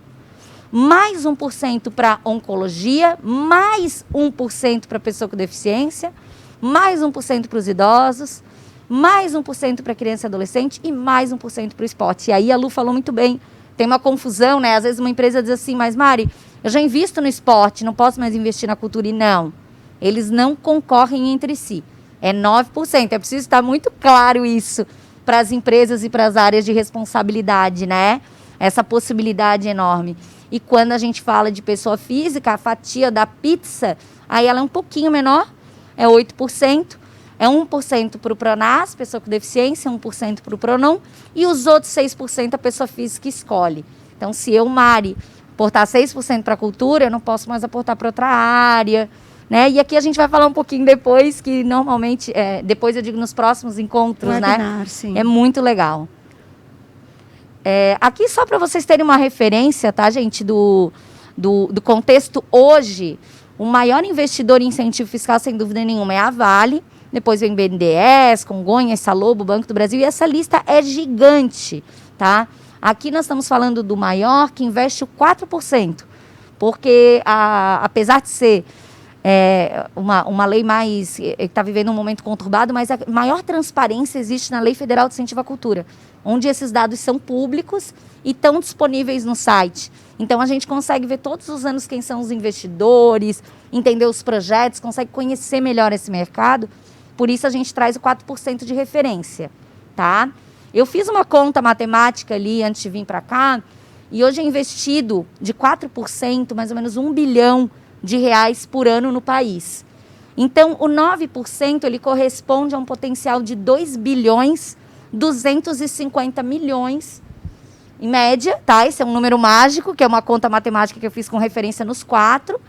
mais 1% para oncologia, mais 1% para pessoa com deficiência, mais 1% para os idosos, mais 1% para criança e adolescente e mais 1% para o esporte. E aí a Lu falou muito bem, tem uma confusão, né? Às vezes uma empresa diz assim, mas Mari, eu já invisto no esporte, não posso mais investir na cultura. E não, eles não concorrem entre si. É 9%, é preciso estar muito claro isso para as empresas e para as áreas de responsabilidade, né? Essa possibilidade enorme. E quando a gente fala de pessoa física, a fatia da pizza, aí ela é um pouquinho menor, é 8%. É 1% para o Pronas, pessoa com deficiência, 1% para o Pronon, e os outros 6% a pessoa física escolhe. Então, se eu, Mari, aportar 6% para a cultura, eu não posso mais aportar para outra área, né? E aqui a gente vai falar um pouquinho depois, que normalmente, depois eu digo nos próximos encontros, webinar, né? Sim. É muito legal. Aqui só para vocês terem uma referência, tá, gente, do contexto hoje, o maior investidor em incentivo fiscal, sem dúvida nenhuma, é a Vale. Depois vem BNDES, Congonhas, Salobo, Banco do Brasil, e essa lista é gigante, tá? Aqui nós estamos falando do maior, que investe o 4%, porque apesar de ser uma lei mais, que está vivendo um momento conturbado, mas a maior transparência existe na Lei Federal de Incentivo à Cultura, onde esses dados são públicos e estão disponíveis no site. Então, a gente consegue ver todos os anos quem são os investidores, entender os projetos, consegue conhecer melhor esse mercado. Por isso, a gente traz o 4% de referência, tá? Eu fiz uma conta matemática ali antes de vir para cá, e hoje é investido de 4%, mais ou menos R$1 bilhão por ano no país. Então, o 9% ele corresponde a um potencial de 2.250 milhões em média, tá? Esse é um número mágico, que é uma conta matemática que eu fiz com referência nos 4%,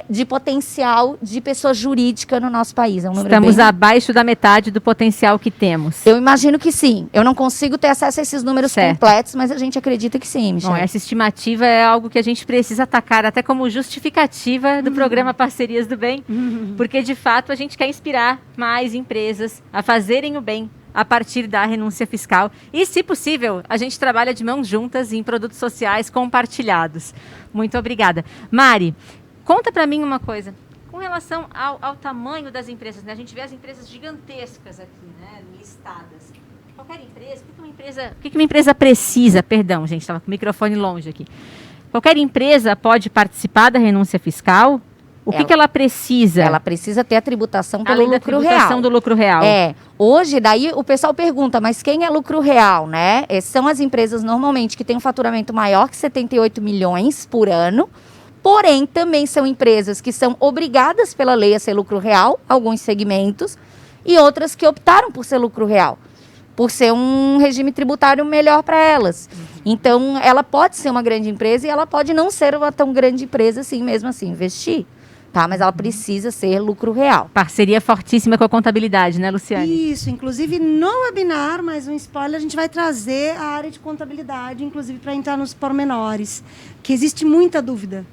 de potencial de pessoa jurídica no nosso país. É um número Estamos abaixo da metade do potencial que temos. Eu imagino que sim. Eu não consigo ter acesso a esses números completos, mas a gente acredita que sim, Michele. Bom, essa estimativa é algo que a gente precisa atacar até como justificativa do programa Parcerias do Bem, porque de fato a gente quer inspirar mais empresas a fazerem o bem a partir da renúncia fiscal. E, se possível, a gente trabalha de mãos juntas em produtos sociais compartilhados. Muito obrigada. Mari, conta para mim uma coisa. Com relação ao tamanho das empresas, né? A gente vê as empresas gigantescas aqui, né? Listadas. Qualquer empresa, o que uma empresa precisa? Perdão, gente, estava com o microfone longe aqui. Qualquer empresa pode participar da renúncia fiscal? O que ela precisa? Ela precisa ter a tributação pelo Além da lucro tributação real. do lucro real. Hoje, daí o pessoal pergunta, mas quem é lucro real, né? São as empresas normalmente que têm um faturamento maior que 78 milhões por ano, porém também são empresas que são obrigadas pela lei a ser lucro real, alguns segmentos, e outras que optaram por ser lucro real, por ser um regime tributário melhor para elas. Então, ela pode ser uma grande empresa e ela pode não ser uma tão grande empresa assim, mesmo assim, investir. Tá, mas ela precisa ser lucro real. Parceria fortíssima com a contabilidade, né, Luciane? Isso, inclusive no webinar, mais um spoiler, a gente vai trazer a área de contabilidade, inclusive para entrar nos pormenores, que existe muita dúvida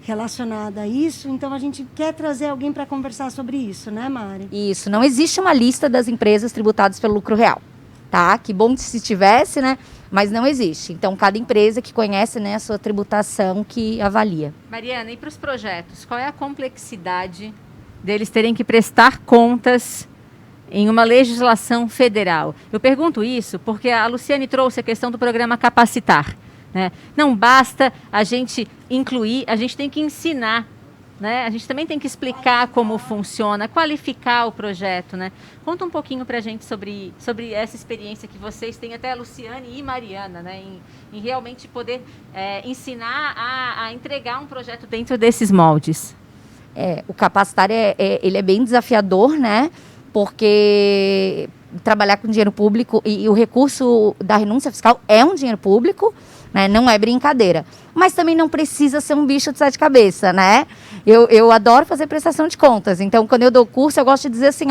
relacionada a isso, então a gente quer trazer alguém para conversar sobre isso, né, Mari? Isso, não existe uma lista das empresas tributadas pelo lucro real, tá? Que bom se tivesse, né? Mas não existe. Então, cada empresa que conhece, né, a sua tributação que avalia. Mariana, e para os projetos, qual é a complexidade deles terem que prestar contas em uma legislação federal? Eu pergunto isso porque a Luciane trouxe a questão do programa Capacitar, né? Não basta a gente incluir, a gente tem que ensinar, né? A gente também tem que explicar como funciona, qualificar o projeto, né? Conta um pouquinho para a gente sobre essa experiência que vocês têm, até a Luciane e Mariana, né? Em realmente poder ensinar a entregar um projeto dentro desses moldes. O Capacitar, ele é bem desafiador, né? Porque trabalhar com dinheiro público e o recurso da renúncia fiscal é um dinheiro público, né? Não é brincadeira. Mas também não precisa ser um bicho de sete cabeças, né? Eu adoro fazer prestação de contas. Então, quando eu dou curso, eu gosto de dizer assim,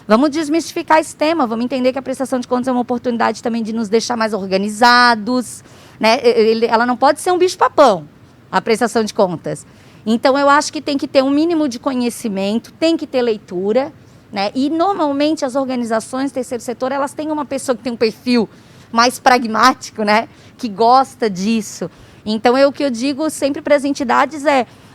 vamos desmistificar esse tema, vamos entender que a prestação de contas é uma oportunidade também de nos deixar mais organizados, né? Ela não pode ser um bicho-papão, a prestação de contas. Então, eu acho que tem que ter um mínimo de conhecimento, tem que ter leitura, né? E, normalmente, as organizações do terceiro setor, elas têm uma pessoa que tem um perfil mais pragmático, né? Que gosta disso. Então, o que eu digo sempre para as entidades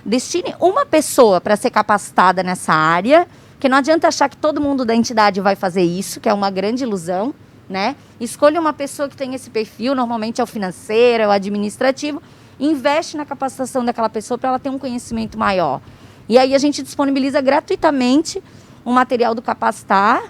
destine uma pessoa para ser capacitada nessa área, que não adianta achar que todo mundo da entidade vai fazer isso, que é uma grande ilusão, né? Escolha uma pessoa que tem esse perfil, normalmente é o financeiro, é o administrativo, investe na capacitação daquela pessoa para ela ter um conhecimento maior. E aí a gente disponibiliza gratuitamente um material do Capacitar,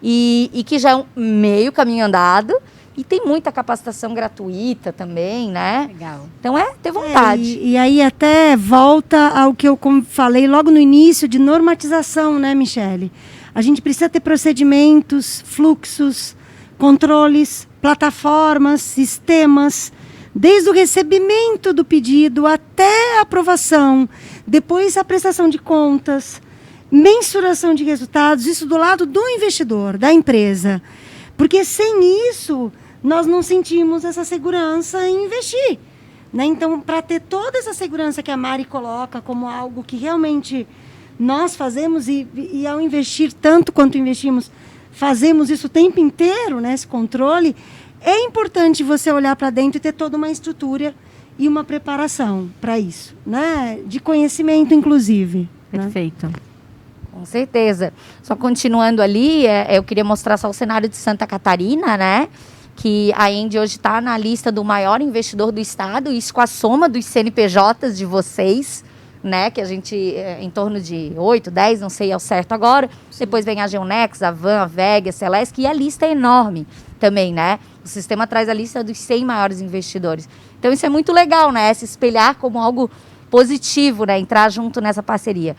e que já é um meio caminho andado, e tem muita capacitação gratuita também, né? Legal. Então ter vontade. E aí até volta ao que eu falei logo no início de normatização, né, Michele? A gente precisa ter procedimentos, fluxos, controles, plataformas, sistemas, desde o recebimento do pedido até a aprovação, depois a prestação de contas, mensuração de resultados, isso do lado do investidor, da empresa. Porque sem isso, nós não sentimos essa segurança em investir, né? Então, para ter toda essa segurança que a Mari coloca como algo que realmente nós fazemos, e ao investir tanto quanto investimos, fazemos isso o tempo inteiro, né, esse controle, é importante você olhar para dentro e ter toda uma estrutura e uma preparação para isso, né? De conhecimento, inclusive. Perfeito. Né? Com certeza. Só continuando ali, eu queria mostrar só o cenário de Santa Catarina, né? Que a Endy hoje está na lista do maior investidor do estado, isso com a soma dos CNPJs de vocês, né? Que a gente, em torno de 8, 10, não sei ao certo agora. Sim. Depois vem a Geonex, a Van, a VEG, a Celesc, e a lista é enorme também, né? O sistema traz a lista dos 100 maiores investidores. Então, isso é muito legal, né? Se espelhar como algo positivo, né? Entrar junto nessa parceria.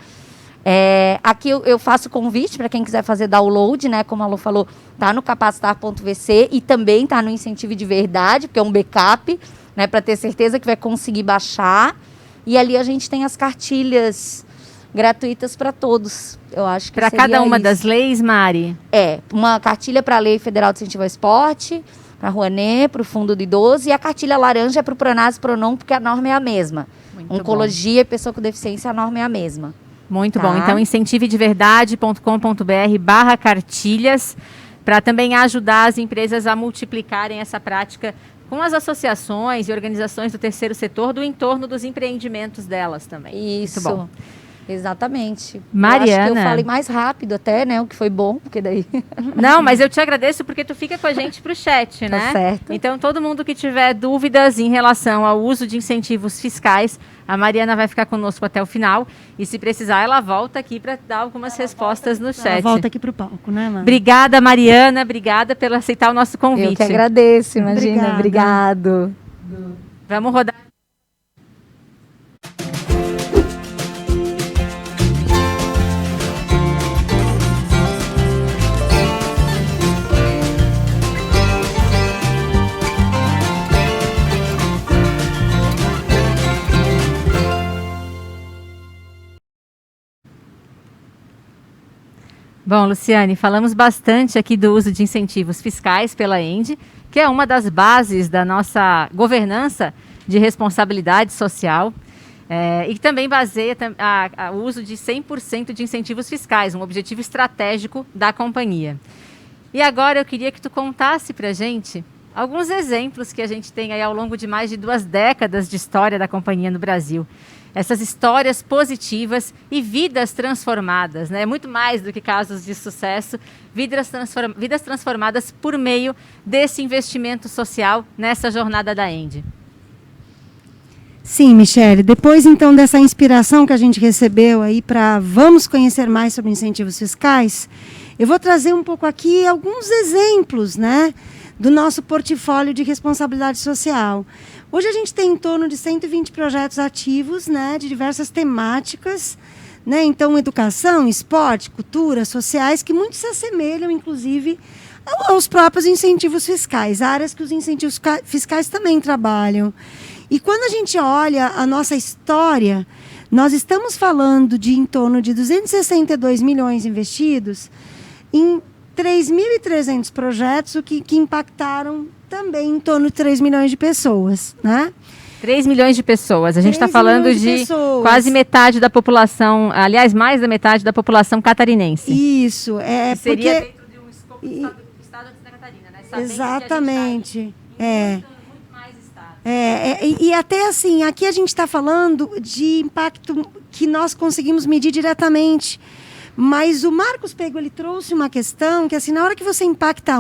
Aqui eu faço convite para quem quiser fazer download, né? Como a Lu falou, tá no capacitar.vc e também tá no Incentivo de Verdade, porque é um backup, né? Para ter certeza que vai conseguir baixar. E ali a gente tem as cartilhas gratuitas para todos. Eu acho que para cada uma das leis, Mari? Uma cartilha para a Lei Federal de Incentivo ao Esporte, para a Rouanet, para o Fundo do Idoso, e a cartilha laranja é para o Pronase e Pronom, porque a norma é a mesma. Muito Oncologia bom. E pessoa com deficiência, a norma é a mesma. Muito bom. Então, incentivedeverdade.com.br/cartilhas. para também ajudar as empresas a multiplicarem essa prática com as associações e organizações do terceiro setor do entorno dos empreendimentos delas também. Isso. Muito bom. Exatamente. Mariana. Eu acho que eu falei mais rápido até, né? O que foi bom, porque daí... Não, mas eu te agradeço porque tu fica com a gente pro chat, né? Tá certo. Então, todo mundo que tiver dúvidas em relação ao uso de incentivos fiscais, a Mariana vai ficar conosco até o final. E se precisar, ela volta aqui para dar algumas respostas no chat. Ela volta aqui pro palco, né, Mari? Obrigada, Mariana. Obrigada por aceitar o nosso convite. Eu que agradeço, imagina. Obrigado. Vamos rodar. Bom, Luciane, falamos bastante aqui do uso de incentivos fiscais pela ENDE, que é uma das bases da nossa governança de responsabilidade social e que também baseia o uso de 100% de incentivos fiscais, um objetivo estratégico da companhia. E agora eu queria que tu contasse para a gente alguns exemplos que a gente tem aí ao longo de mais de 2 décadas de história da companhia no Brasil. Essas histórias positivas e vidas transformadas, né? Muito mais do que casos de sucesso, vidas transformadas por meio desse investimento social nessa jornada da ENDE. Sim, Michele, depois então dessa inspiração que a gente recebeu aí para vamos conhecer mais sobre incentivos fiscais, eu vou trazer um pouco aqui alguns exemplos, né, do nosso portfólio de responsabilidade social. Hoje a gente tem em torno de 120 projetos ativos, né, de diversas temáticas, né, então educação, esporte, cultura, sociais, que muito se assemelham, inclusive, aos próprios incentivos fiscais, áreas que os incentivos fiscais também trabalham. E quando a gente olha a nossa história, nós estamos falando de em torno de 262 milhões investidos em 3.300 projetos, o que impactaram também em torno de 3 milhões de pessoas, né? 3 milhões de pessoas. A gente está falando de quase metade da população, aliás, mais da metade da população catarinense. Isso, seria porque... dentro de um escopo do estado de Santa Catarina, né? Sabendo exatamente. Que a gente tá muito mais estados. E até assim, aqui a gente está falando de impacto que nós conseguimos medir diretamente. Mas o Marcos Pego, ele trouxe uma questão que, assim, na hora que você impacta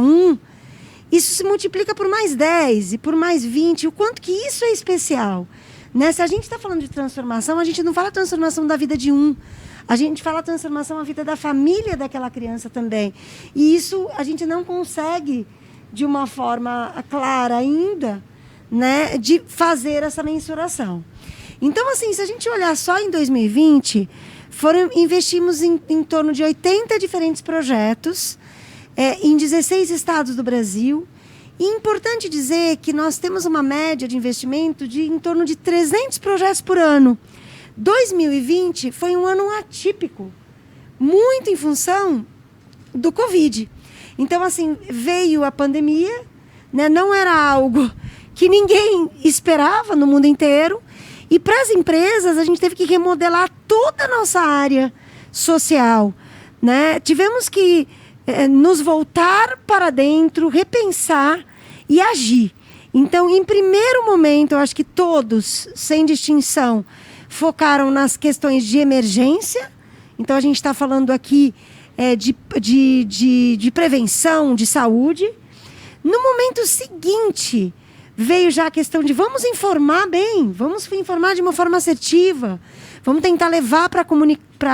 isso se multiplica por mais 10 e por mais 20. O quanto que isso é especial. Né? Se a gente está falando de transformação, a gente não fala transformação da vida de um. A gente fala transformação da vida da família daquela criança também. E isso a gente não consegue, de uma forma clara ainda, né, de fazer essa mensuração. Então, assim, se a gente olhar só em 2020... investimos em torno de 80 diferentes projetos em 16 estados do Brasil. E é importante dizer que nós temos uma média de investimento de em torno de 300 projetos por ano. 2020 foi um ano atípico, muito em função do Covid. Então, assim, veio a pandemia, né, não era algo que ninguém esperava no mundo inteiro. E para as empresas, a gente teve que remodelar toda a nossa área social, né? Tivemos que nos voltar para dentro, repensar e agir. Então, em primeiro momento, eu acho que todos, sem distinção, focaram nas questões de emergência. Então, a gente está falando aqui de prevenção, de saúde. No momento seguinte... veio já a questão de vamos informar bem, vamos informar de uma forma assertiva, vamos tentar levar para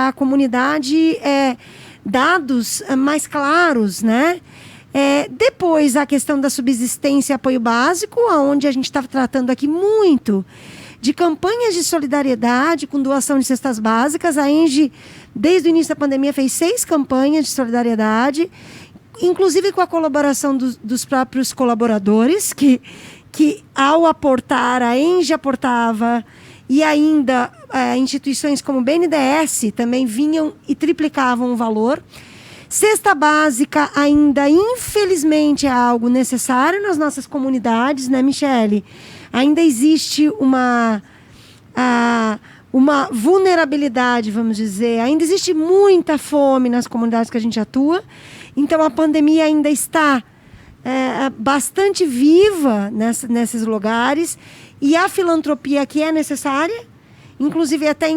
a comunidade dados mais claros, né? Depois a questão da subsistência e apoio básico, onde a gente está tratando aqui muito de campanhas de solidariedade com doação de cestas básicas. A ENGE, desde o início da pandemia, fez 6 campanhas de solidariedade, inclusive com a colaboração dos próprios colaboradores, que ao aportar, a ENGE aportava, e ainda instituições como o BNDES também vinham e triplicavam o valor. Cesta básica ainda, infelizmente, é algo necessário nas nossas comunidades, né, Michele? Ainda existe uma vulnerabilidade, vamos dizer. Ainda existe muita fome nas comunidades que a gente atua, então a pandemia ainda está bastante viva nesses lugares, e a filantropia que é necessária, inclusive até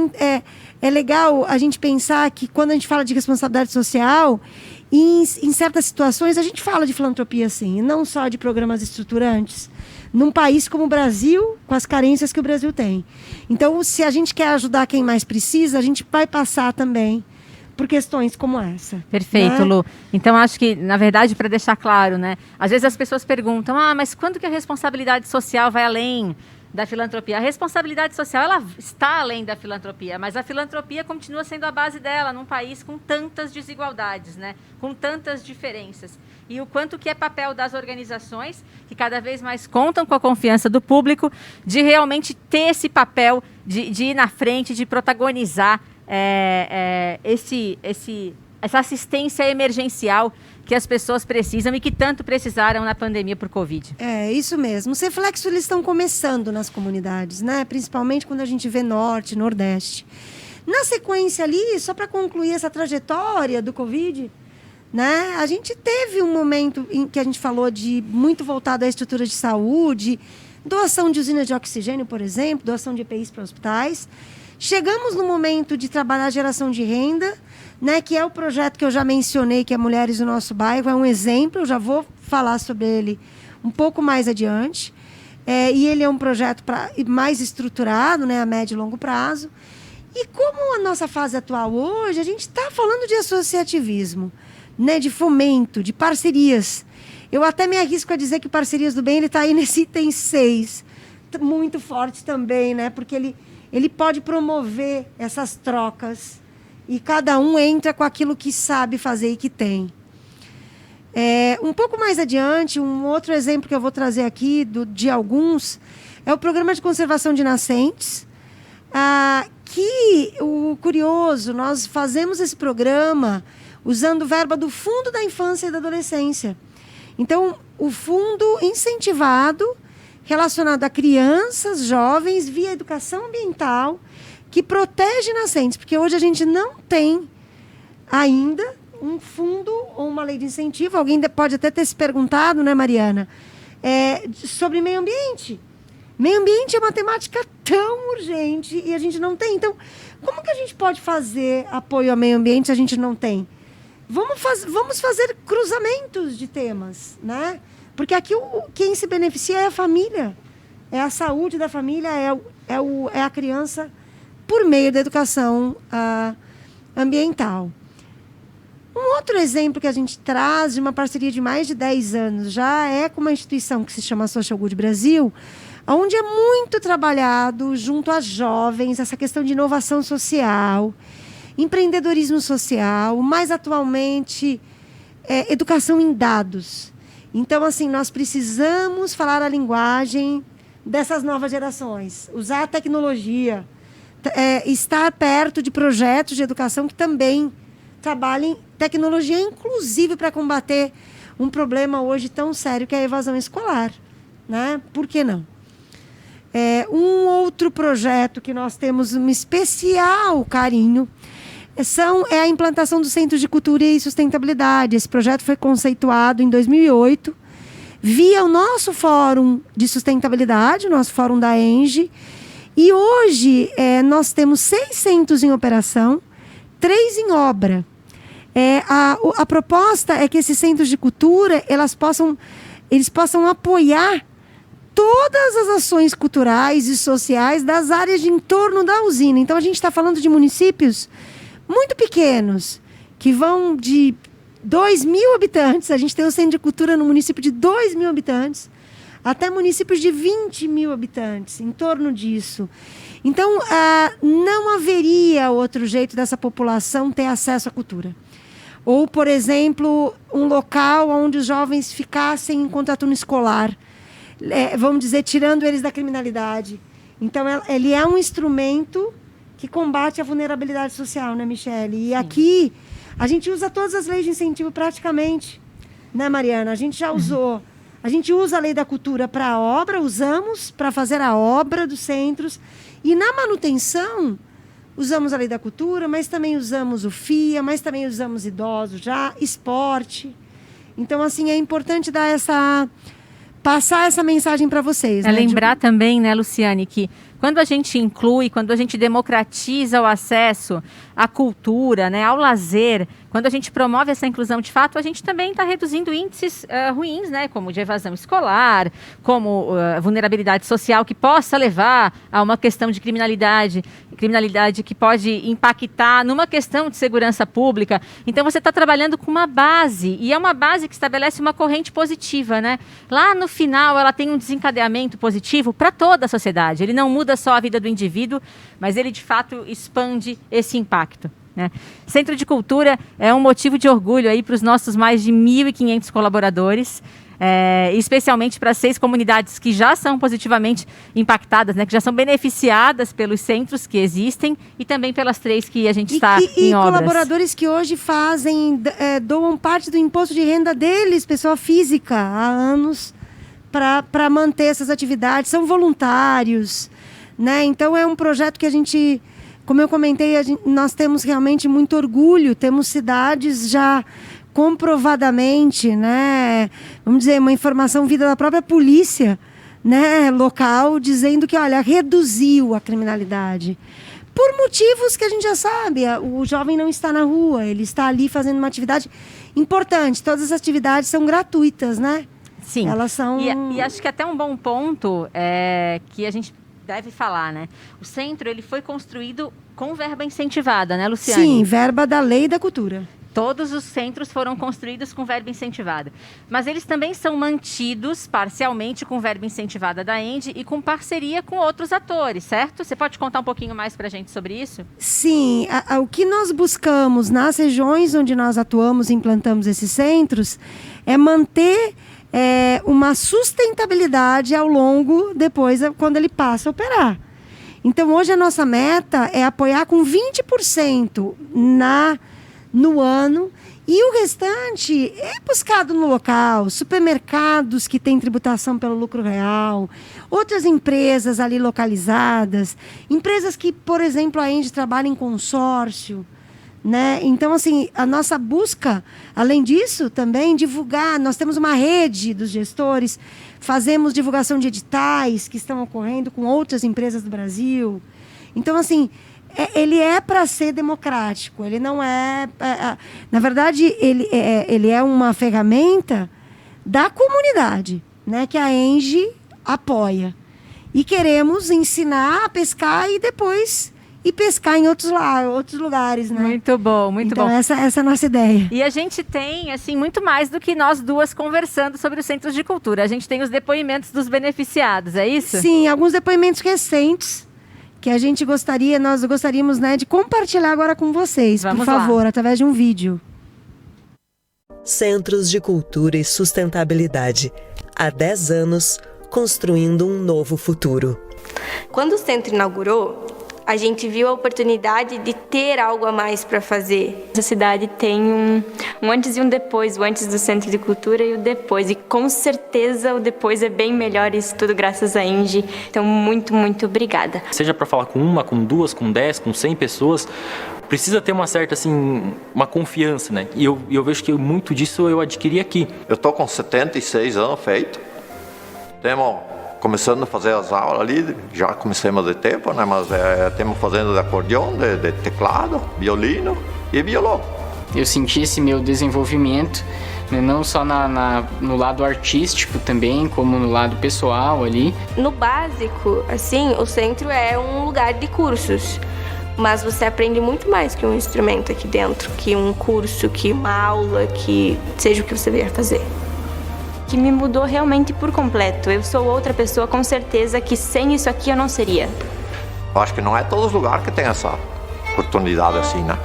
é legal a gente pensar que quando a gente fala de responsabilidade social, em certas situações a gente fala de filantropia sim, e não só de programas estruturantes, num país como o Brasil, com as carências que o Brasil tem. Então, se a gente quer ajudar quem mais precisa, a gente vai passar também por questões como essa. Perfeito, né? Lu. Então, acho que, na verdade, para deixar claro, né? Às vezes as pessoas perguntam, mas quando que a responsabilidade social vai além da filantropia? A responsabilidade social, ela está além da filantropia, mas a filantropia continua sendo a base dela num país com tantas desigualdades, né? Com tantas diferenças. E o quanto que é papel das organizações, que cada vez mais contam com a confiança do público, de realmente ter esse papel de ir na frente, de protagonizar essa assistência emergencial que as pessoas precisam e que tanto precisaram na pandemia por Covid. É, isso mesmo. Os reflexos eles estão começando nas comunidades, né? Principalmente quando a gente vê Norte, Nordeste. Na sequência ali, só para concluir essa trajetória do Covid, né? A gente teve um momento em que a gente falou de muito voltado à estrutura de saúde, doação de usinas de oxigênio, por exemplo, doação de EPIs para hospitais. Chegamos no momento de trabalhar a geração de renda, né, que é o projeto que eu já mencionei, que é Mulheres do Nosso Bairro, é um exemplo, eu já vou falar sobre ele um pouco mais adiante. E ele é um projeto mais estruturado, né, a médio e longo prazo. E como a nossa fase atual hoje, a gente está falando de associativismo, né, de fomento, de parcerias. Eu até me arrisco a dizer que Parcerias do Bem ele está aí nesse item 6, muito forte também, né, porque ele pode promover essas trocas e cada um entra com aquilo que sabe fazer e que tem. Um pouco mais adiante, um outro exemplo que eu vou trazer aqui de alguns é o Programa de Conservação de Nascentes, que, o curioso, nós fazemos esse programa usando verba do Fundo da Infância e da Adolescência. Então, o fundo incentivado relacionado a crianças, jovens, via educação ambiental, que protege nascentes, porque hoje a gente não tem ainda um fundo ou uma lei de incentivo. Alguém pode até ter se perguntado, né, Mariana, sobre meio ambiente. Meio ambiente é uma temática tão urgente e a gente não tem. Então, como que a gente pode fazer apoio ao meio ambiente se a gente não tem? Vamos fazer cruzamentos de temas, né? Porque aqui quem se beneficia é a família, é a saúde da família, é a criança por meio da educação ambiental. Um outro exemplo que a gente traz de uma parceria de mais de 10 anos já é com uma instituição que se chama Social Good Brasil, onde é muito trabalhado junto a jovens essa questão de inovação social, empreendedorismo social, mais atualmente educação em dados. Então, assim, nós precisamos falar a linguagem dessas novas gerações, usar a tecnologia, estar perto de projetos de educação que também trabalhem tecnologia, inclusive para combater um problema hoje tão sério que é a evasão escolar, né? Por que não? Um outro projeto que nós temos um especial carinho é a implantação do Centro de Cultura e Sustentabilidade. Esse projeto foi conceituado em 2008 via o nosso Fórum de Sustentabilidade, o nosso Fórum da ENGE, e hoje nós temos 6 centros em operação, 3 em obra. A proposta é que esses centros de cultura eles possam apoiar todas as ações culturais e sociais das áreas de entorno da usina. Então, a gente está falando de municípios muito pequenos, que vão de 2.000 habitantes, a gente tem um centro de cultura no município de 2.000 habitantes, até municípios de 20.000 habitantes, em torno disso. Então, não haveria outro jeito dessa população ter acesso à cultura. Ou, por exemplo, um local onde os jovens ficassem em contraturno escolar, vamos dizer, tirando eles da criminalidade. Então, ele é um instrumento que combate a vulnerabilidade social, né, Michele? E aqui, a gente usa todas as leis de incentivo praticamente, né, Mariana? A gente já usou A gente usa a Lei da Cultura para a obra, usamos para fazer a obra dos centros. E na manutenção, usamos a Lei da Cultura, mas também usamos o FIA, mas também usamos idosos já, esporte. Então, assim, é importante passar essa mensagem para vocês. É, né? Lembrar também, né, Luciane, que quando a gente inclui, quando a gente democratiza o acesso à cultura, né, ao lazer, quando a gente promove essa inclusão de fato, a gente também está reduzindo índices ruins, né, como de evasão escolar, como vulnerabilidade social que possa levar a uma questão de criminalidade que pode impactar numa questão de segurança pública. Então você está trabalhando com uma base, e é uma base que estabelece uma corrente positiva, né? Lá no final ela tem um desencadeamento positivo para toda a sociedade. Ele não muda só a vida do indivíduo, mas ele de fato expande esse impacto, né? Centro de Cultura é um motivo de orgulho aí para os nossos mais de 1.500 colaboradores, especialmente para 6 comunidades que já são positivamente impactadas, né, que já são beneficiadas pelos centros que existem e também pelas 3 que a gente está em obras. E colaboradores que hoje doam parte do imposto de renda deles, pessoa física, há anos, para manter essas atividades, são voluntários, né? Então é um projeto que a gente, como eu comentei, nós temos realmente muito orgulho, temos cidades já comprovadamente, né, vamos dizer, uma informação vinda da própria polícia, né, local, dizendo que, olha, reduziu a criminalidade. Por motivos que a gente já sabe, o jovem não está na rua, ele está ali fazendo uma atividade importante. Todas as atividades são gratuitas, né? Sim. Elas são... E acho que até um bom ponto que a gente deve falar, né? O centro, ele foi construído com verba incentivada, né, Luciane? Sim, verba da Lei da Cultura. Todos os centros foram construídos com verba incentivada. Mas eles também são mantidos parcialmente com verba incentivada da ENDE e com parceria com outros atores, certo? Você pode contar um pouquinho mais para a gente sobre isso? Sim, o que nós buscamos nas regiões onde nós atuamos e implantamos esses centros é manter uma sustentabilidade ao longo, depois, quando ele passa a operar. Então, hoje a nossa meta é apoiar com 20% no ano, e o restante é buscado no local, supermercados que têm tributação pelo lucro real, outras empresas ali localizadas, empresas que, por exemplo, a ENDE trabalha em consórcio, né? Então, assim, a nossa busca, além disso, também divulgar, nós temos uma rede dos gestores, fazemos divulgação de editais que estão ocorrendo com outras empresas do Brasil. Então, assim, ele é para ser democrático, ele não na verdade, ele é uma ferramenta da comunidade, né, que a ENGE apoia. E queremos ensinar a pescar e depois ir pescar em outros lugares, né? Muito bom, muito bom. Então, essa é a nossa ideia. E a gente tem, assim, muito mais do que nós duas conversando sobre os centros de cultura. A gente tem os depoimentos dos beneficiados, é isso? Sim, alguns depoimentos recentes que nós gostaríamos, né, de compartilhar agora com vocês, por favor, através de um vídeo. Centros de Cultura e Sustentabilidade. Há 10 anos, construindo um novo futuro. Quando o centro inaugurou, a gente viu a oportunidade de ter algo a mais para fazer. Essa cidade tem um antes e um depois, o antes do Centro de Cultura e o depois. E com certeza o depois é bem melhor, isso tudo graças à ENGE. Então, muito, muito obrigada. Seja para falar com uma, com 2, com 10, com 100 pessoas, precisa ter uma certa, assim, uma confiança, né? E eu vejo que muito disso eu adquiri aqui. Eu estou com 76 anos feito. Começando a fazer as aulas ali, já comecemos de tempo, né? Mas estamos fazendo de acordeão, de teclado, violino e violão. Eu senti esse meu desenvolvimento, né? Não só no lado artístico também, como no lado pessoal ali. No básico, assim, o centro é um lugar de cursos, mas você aprende muito mais que um instrumento aqui dentro, que um curso, que uma aula, que seja o que você vier fazer. Que me mudou realmente por completo. Eu sou outra pessoa, com certeza, que sem isso aqui eu não seria. Eu acho que não é todos os lugares que tem essa oportunidade assim, né?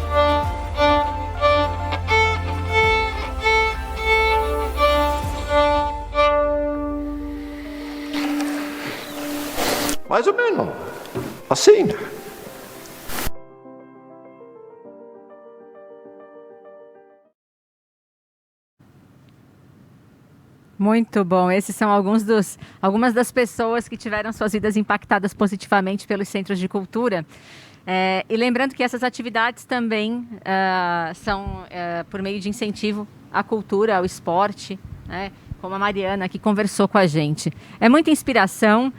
Mais ou menos assim, né? Muito bom. Esses são algumas das pessoas que tiveram suas vidas impactadas positivamente pelos centros de cultura. E lembrando que essas atividades também são por meio de incentivo à cultura, ao esporte, né? Como a Mariana que conversou com a gente. É muita inspiração,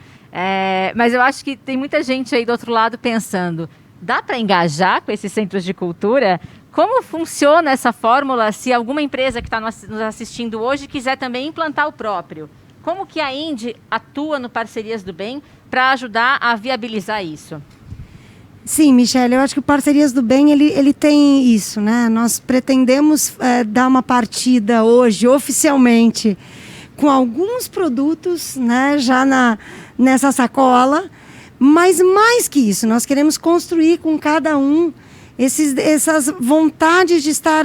mas eu acho que tem muita gente aí do outro lado pensando, dá para engajar com esses centros de cultura? Como funciona essa fórmula se alguma empresa que está nos assistindo hoje quiser também implantar o próprio? Como que a Indy atua no Parcerias do Bem para ajudar a viabilizar isso? Sim, Michele, eu acho que o Parcerias do Bem, ele tem isso, né? Nós pretendemos dar uma partida hoje, oficialmente, com alguns produtos, né, já nessa sacola, mas mais que isso, nós queremos construir com cada um essas vontades de estar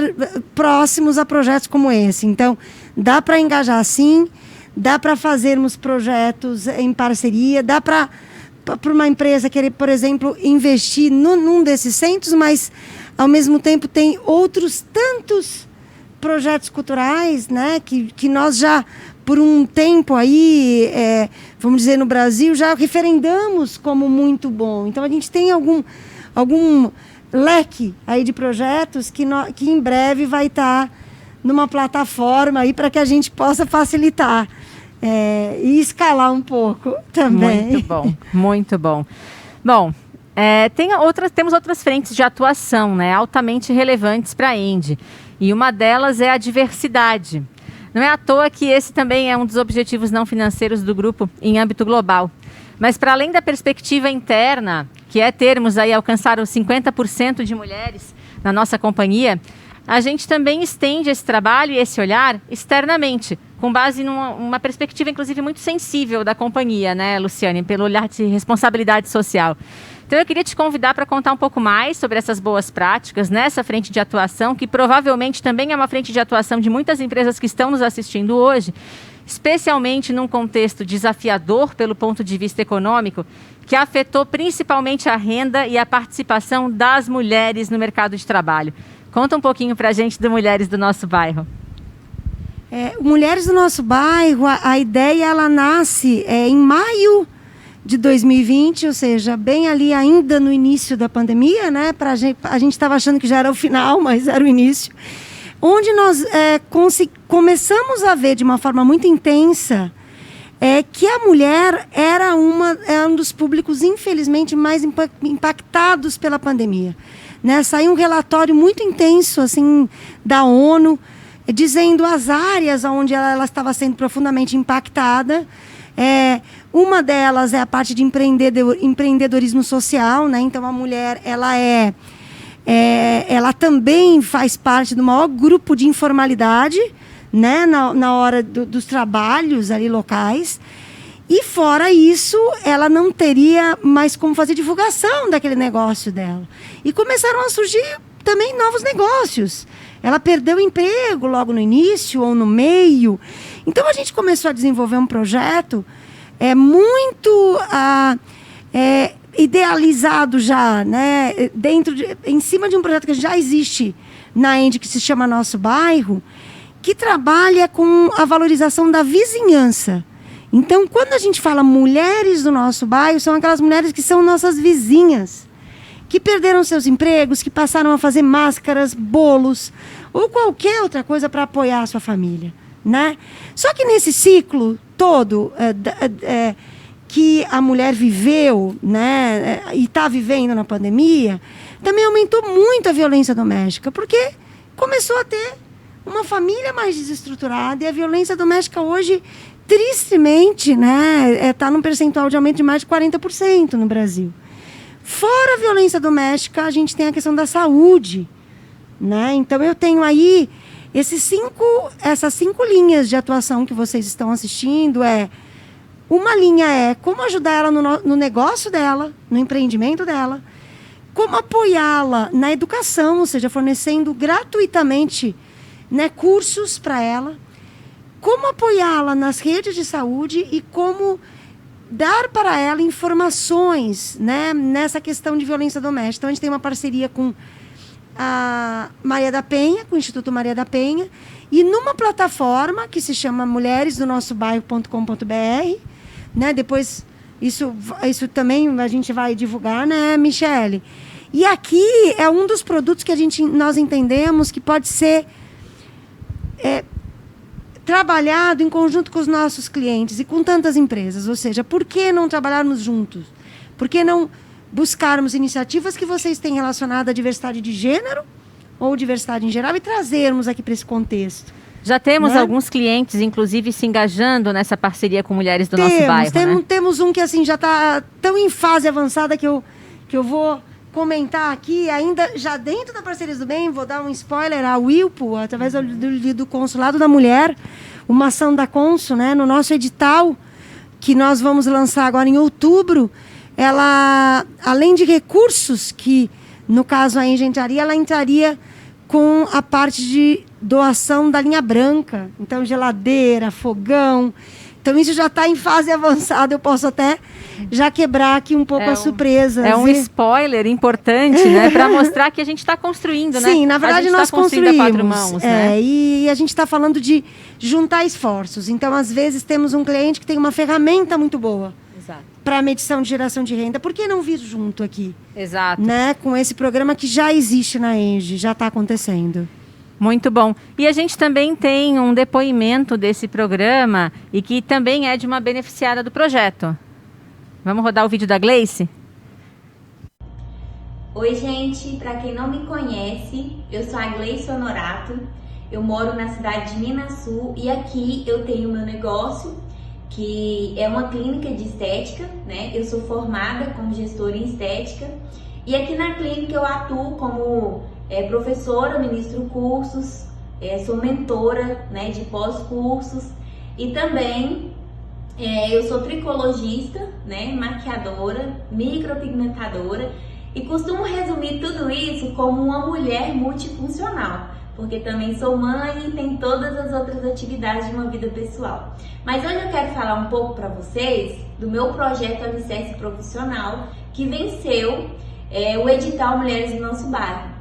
próximos a projetos como esse. Então, dá para engajar sim, dá para fazermos projetos em parceria, dá para uma empresa querer, por exemplo, investir num desses centros, mas, ao mesmo tempo, tem outros tantos projetos culturais, né, que nós já, por um tempo aí, vamos dizer, no Brasil, já referendamos como muito bom. Então, a gente tem algum leque aí de projetos que em breve vai estar numa plataforma aí para que a gente possa facilitar e escalar um pouco também. Muito bom, muito bom. Bom, temos outras frentes de atuação, né, altamente relevantes para a Indy, e uma delas é a diversidade. Não é à toa que esse também é um dos objetivos não financeiros do grupo em âmbito global. Mas para além da perspectiva interna, que é termos aí alcançar os 50% de mulheres na nossa companhia, a gente também estende esse trabalho e esse olhar externamente, com base numa perspectiva, inclusive, muito sensível da companhia, né, Luciane, pelo olhar de responsabilidade social. Então, eu queria te convidar para contar um pouco mais sobre essas boas práticas nessa frente de atuação, que provavelmente também é uma frente de atuação de muitas empresas que estão nos assistindo hoje, especialmente num contexto desafiador pelo ponto de vista econômico, que afetou principalmente a renda e a participação das mulheres no mercado de trabalho. Conta um pouquinho para a gente do Mulheres do Nosso Bairro. Mulheres do Nosso Bairro, a ideia ela nasce em maio de 2020, ou seja, bem ali ainda no início da pandemia, né? A gente estava achando que já era o final, mas era o início. Onde nós começamos a ver de uma forma muito intensa que a mulher era um dos públicos, infelizmente, mais impactados pela pandemia. Né? Saiu um relatório muito intenso assim, da ONU, dizendo as áreas onde ela estava sendo profundamente impactada. Uma delas é a parte de empreendedorismo social, né? Então, a mulher ela também faz parte do maior grupo de informalidade, né, na hora dos trabalhos ali locais. E fora isso, ela não teria mais como fazer divulgação daquele negócio dela. E começaram a surgir também novos negócios. Ela perdeu o emprego logo no início ou no meio. Então, a gente começou a desenvolver um projeto muito idealizado já, né, em cima de um projeto que já existe na Indy, que se chama Nosso Bairro, que trabalha com a valorização da vizinhança. Então, quando a gente fala mulheres do nosso bairro, são aquelas mulheres que são nossas vizinhas, que perderam seus empregos, que passaram a fazer máscaras, bolos, ou qualquer outra coisa para apoiar a sua família, né? Só que nesse ciclo todo que a mulher viveu, né, e está vivendo na pandemia, também aumentou muito a violência doméstica, porque começou a ter uma família mais desestruturada, e a violência doméstica hoje, tristemente, né, está num percentual de aumento de mais de 40% no Brasil. Fora a violência doméstica, a gente tem a questão da saúde, né? Então, eu tenho aí essas 5 linhas de atuação que vocês estão assistindo. Uma linha é como ajudar ela no negócio dela, no empreendimento dela, como apoiá-la na educação, ou seja, fornecendo gratuitamente, né, cursos para ela, como apoiá-la nas redes de saúde e como dar para ela informações, né, nessa questão de violência doméstica. Então, a gente tem uma parceria com a Maria da Penha, com o Instituto Maria da Penha, e numa plataforma que se chama mulheresdonossobairro.com.br, né? Depois, isso também a gente vai divulgar, né, Michele? E aqui é um dos produtos que nós entendemos que pode ser trabalhado em conjunto com os nossos clientes e com tantas empresas. Ou seja, por que não trabalharmos juntos? Por que não buscarmos iniciativas que vocês têm relacionadas à diversidade de gênero ou diversidade em geral e trazermos aqui para esse contexto? Já temos alguns clientes, inclusive, se engajando nessa parceria com mulheres do nosso bairro, né? Temos um que assim, já está tão em fase avançada que eu vou comentar aqui, ainda já dentro da Parcerias do Bem, vou dar um spoiler, a Wilpo, através do Consulado da Mulher, uma ação da Consul, né, no nosso edital, que nós vamos lançar agora em outubro, ela, além de recursos, que no caso a Engie entraria, ela entraria com a parte de doação da linha branca, então geladeira, fogão, então isso já está em fase avançada, eu posso até já quebrar aqui um pouco a surpresa. É um spoiler importante, né? Para mostrar que a gente está construindo, né? Sim, na verdade nós construímos. A 4 mãos, né? E a gente está falando de juntar esforços. Então, às vezes, temos um cliente que tem uma ferramenta muito boa para medição de geração de renda. Por que não vir junto aqui? Exato. Né? Com esse programa que já existe na Engie, já está acontecendo. Muito bom. E a gente também tem um depoimento desse programa e que também é de uma beneficiária do projeto. Vamos rodar o vídeo da Gleice? Oi, gente. Para quem não me conhece, eu sou a Gleice Honorato. Eu moro na cidade de Minasul e aqui eu tenho meu negócio, que é uma clínica de estética, né? Eu sou formada como gestora em estética e aqui na clínica eu atuo como professora, ministro cursos, sou mentora, né, de pós-cursos e também eu sou tricologista, né, maquiadora, micropigmentadora e costumo resumir tudo isso como uma mulher multifuncional, porque também sou mãe e tenho todas as outras atividades de uma vida pessoal. Mas hoje eu quero falar um pouco para vocês do meu projeto Alicerce Profissional, que venceu o edital Mulheres do Nosso Bairro.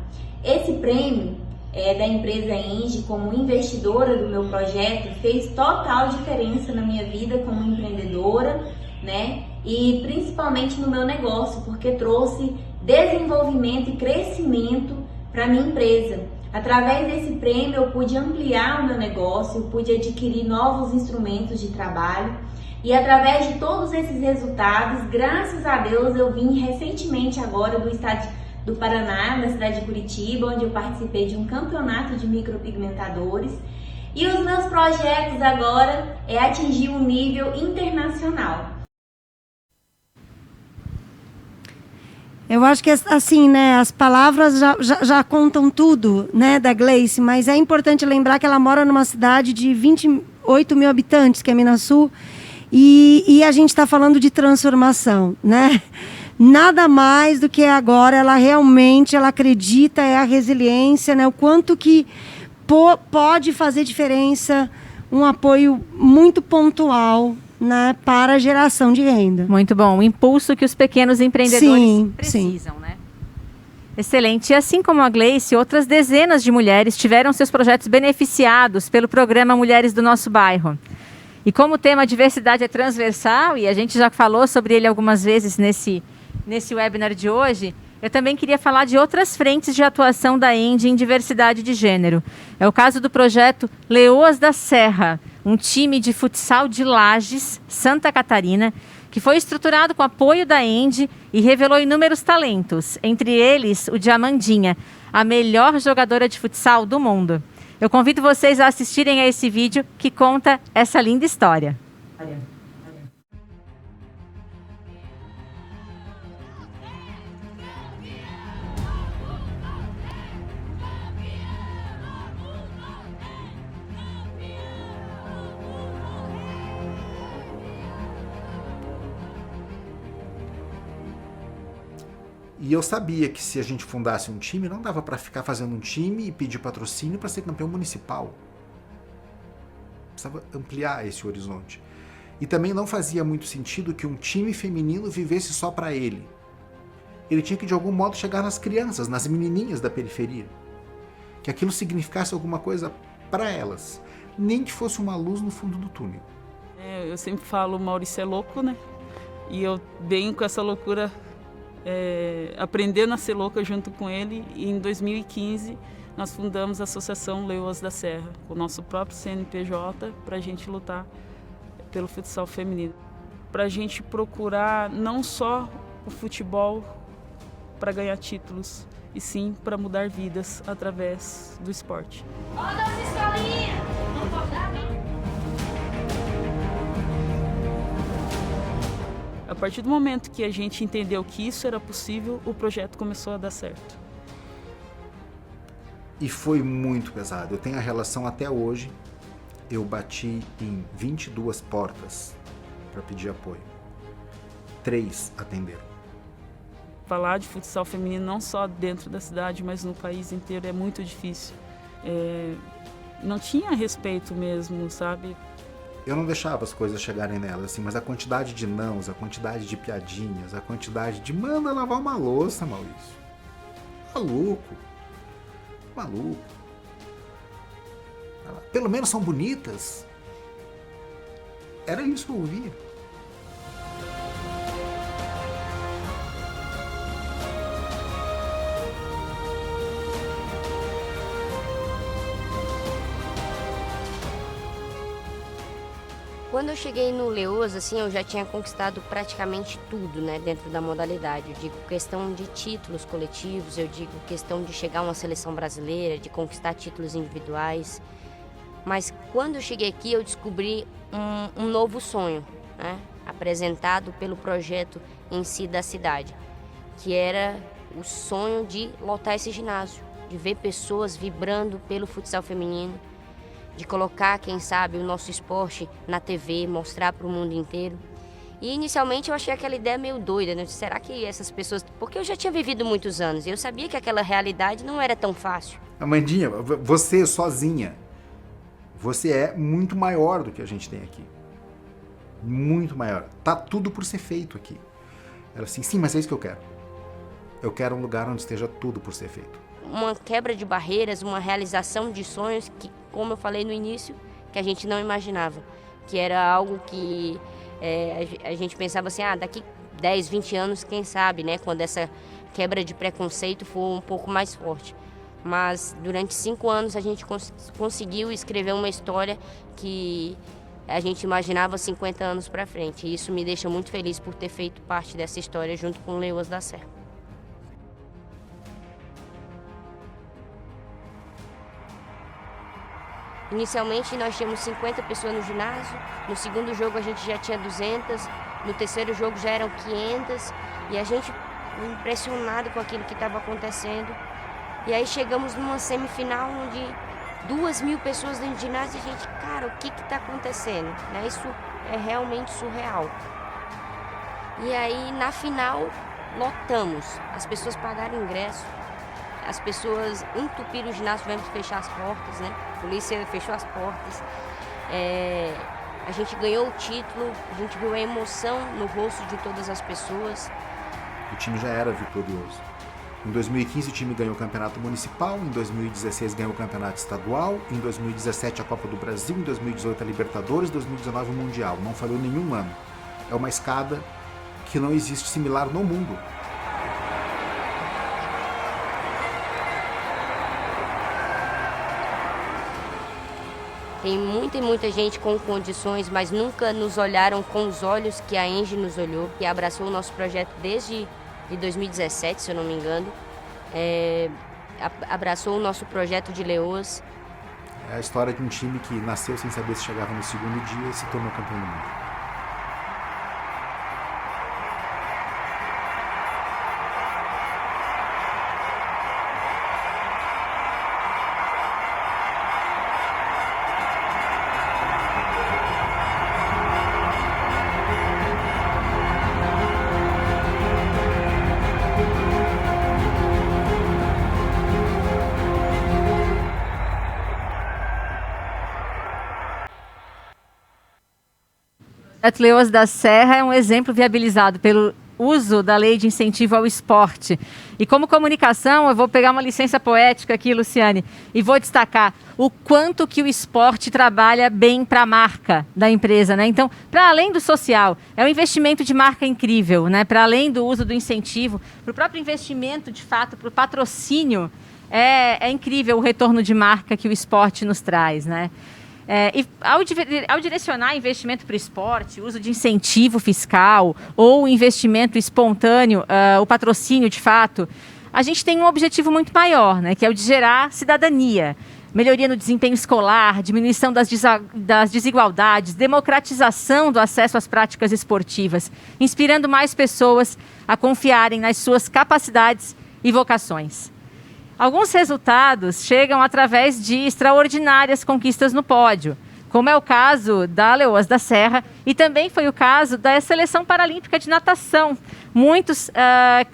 Esse prêmio da empresa Engie, como investidora do meu projeto, fez total diferença na minha vida como empreendedora, né? E principalmente no meu negócio, porque trouxe desenvolvimento e crescimento para minha empresa. Através desse prêmio eu pude ampliar o meu negócio, eu pude adquirir novos instrumentos de trabalho e através de todos esses resultados, graças a Deus, eu vim recentemente agora do estado do Paraná, na cidade de Curitiba, onde eu participei de um campeonato de micropigmentadores. E os meus projetos agora é atingir um nível internacional. Eu acho que assim, né, as palavras já contam tudo, né, da Gleice, mas é importante lembrar que ela mora numa cidade de 28 mil habitantes, que é Minasul, e a gente está falando de transformação, né? Nada mais do que agora ela realmente acredita, é a resiliência, né? O quanto que pode fazer diferença um apoio muito pontual, né, para a geração de renda. Muito bom. O impulso que os pequenos empreendedores precisam, né? Excelente. E assim como a Gleice, outras dezenas de mulheres tiveram seus projetos beneficiados pelo programa Mulheres do Nosso Bairro. E como o tema diversidade é transversal, e a gente já falou sobre ele algumas vezes nesse webinar de hoje, eu também queria falar de outras frentes de atuação da Engie em diversidade de gênero. É o caso do projeto Leoas da Serra, um time de futsal de Lages, Santa Catarina, que foi estruturado com apoio da Engie e revelou inúmeros talentos, entre eles o de Amandinha, a melhor jogadora de futsal do mundo. Eu convido vocês a assistirem a esse vídeo que conta essa linda história. E eu sabia que se a gente fundasse um time, não dava para ficar fazendo um time e pedir patrocínio para ser campeão municipal. Precisava ampliar esse horizonte. E também não fazia muito sentido que um time feminino vivesse só para ele. Ele tinha que, de algum modo, chegar nas crianças, nas menininhas da periferia. Que aquilo significasse alguma coisa para elas. Nem que fosse uma luz no fundo do túnel. Eu sempre falo, o Maurício é louco, né? E eu venho com essa loucura, aprendendo a ser louca junto com ele. E em 2015, nós fundamos a Associação Leoas da Serra, com o nosso próprio CNPJ, para a gente lutar pelo futsal feminino. Para a gente procurar não só o futebol para ganhar títulos, e sim para mudar vidas através do esporte. Roda as escolinhas! Não pode dar, não? A partir do momento que a gente entendeu que isso era possível, o projeto começou a dar certo. E foi muito pesado. Eu tenho a relação até hoje. Eu bati em 22 portas para pedir apoio. 3 atenderam. Falar de futsal feminino não só dentro da cidade, mas no país inteiro é muito difícil. Não tinha respeito mesmo, sabe? Eu não deixava as coisas chegarem nela, assim, mas a quantidade de nãos, a quantidade de piadinhas, a quantidade de manda lavar uma louça, Maurício. Maluco. Pelo menos são bonitas. Era isso que eu ouvia. Quando eu cheguei no Leoas, assim, eu já tinha conquistado praticamente tudo, né, dentro da modalidade. Eu digo questão de títulos coletivos, eu digo questão de chegar a uma seleção brasileira, de conquistar títulos individuais. Mas quando eu cheguei aqui, eu descobri um novo sonho, né, apresentado pelo projeto em si da cidade, que era o sonho de lotar esse ginásio, de ver pessoas vibrando pelo futsal feminino, de colocar, quem sabe, o nosso esporte na TV, mostrar para o mundo inteiro. E inicialmente eu achei aquela ideia meio doida, né? Será que essas pessoas... Porque eu já tinha vivido muitos anos e eu sabia que aquela realidade não era tão fácil. Amandinha, você sozinha, você é muito maior do que a gente tem aqui. Muito maior. Tá tudo por ser feito aqui. Ela assim, sim, mas é isso que eu quero. Eu quero um lugar onde esteja tudo por ser feito. Uma quebra de barreiras, uma realização de sonhos que, como eu falei no início, que a gente não imaginava. Que era algo que a gente pensava assim, daqui 10, 20 anos, quem sabe, né? Quando essa quebra de preconceito for um pouco mais forte. Mas durante 5 anos a gente conseguiu escrever uma história que a gente imaginava 50 anos para frente. E isso me deixa muito feliz por ter feito parte dessa história junto com Leoas da Serra. Inicialmente nós tínhamos 50 pessoas no ginásio, no segundo jogo a gente já tinha 200, no terceiro jogo já eram 500 e a gente impressionado com aquilo que estava acontecendo. E aí chegamos numa semifinal onde 2.000 pessoas dentro do ginásio e a gente, cara, o que está acontecendo? Né? Isso é realmente surreal. E aí na final lotamos, as pessoas pagaram ingresso. As pessoas entupiram o ginásio, tivemos que fechar as portas, né? A polícia fechou as portas. A gente ganhou o título, a gente viu a emoção no rosto de todas as pessoas. O time já era vitorioso. Em 2015 o time ganhou o campeonato municipal, em 2016 ganhou o campeonato estadual, em 2017 a Copa do Brasil, em 2018 a Libertadores, em 2019 o Mundial. Não falhou nenhum ano. É uma escada que não existe similar no mundo. Tem muita gente com condições, mas nunca nos olharam com os olhos que a Engie nos olhou, que abraçou o nosso projeto desde 2017, se eu não me engano. Abraçou o nosso projeto de Leoas. É a história de um time que nasceu sem saber se chegava no segundo dia e se tornou campeão do mundo. O Projeto Leoas da Serra é um exemplo viabilizado pelo uso da lei de incentivo ao esporte. E como comunicação, eu vou pegar uma licença poética aqui, Luciane, e vou destacar o quanto que o esporte trabalha bem para a marca da empresa, né? Então, para além do social, é um investimento de marca incrível, né? Para além do uso do incentivo, para o próprio investimento, de fato, para o patrocínio, é incrível o retorno de marca que o esporte nos traz, né? E ao direcionar investimento para o esporte, uso de incentivo fiscal ou investimento espontâneo, o patrocínio de fato, a gente tem um objetivo muito maior, né, que é o de gerar cidadania, melhoria no desempenho escolar, diminuição das desigualdades, democratização do acesso às práticas esportivas, inspirando mais pessoas a confiarem nas suas capacidades e vocações. Alguns resultados chegam através de extraordinárias conquistas no pódio, como é o caso da Leoas da Serra e também foi o caso da Seleção Paralímpica de Natação. Muitos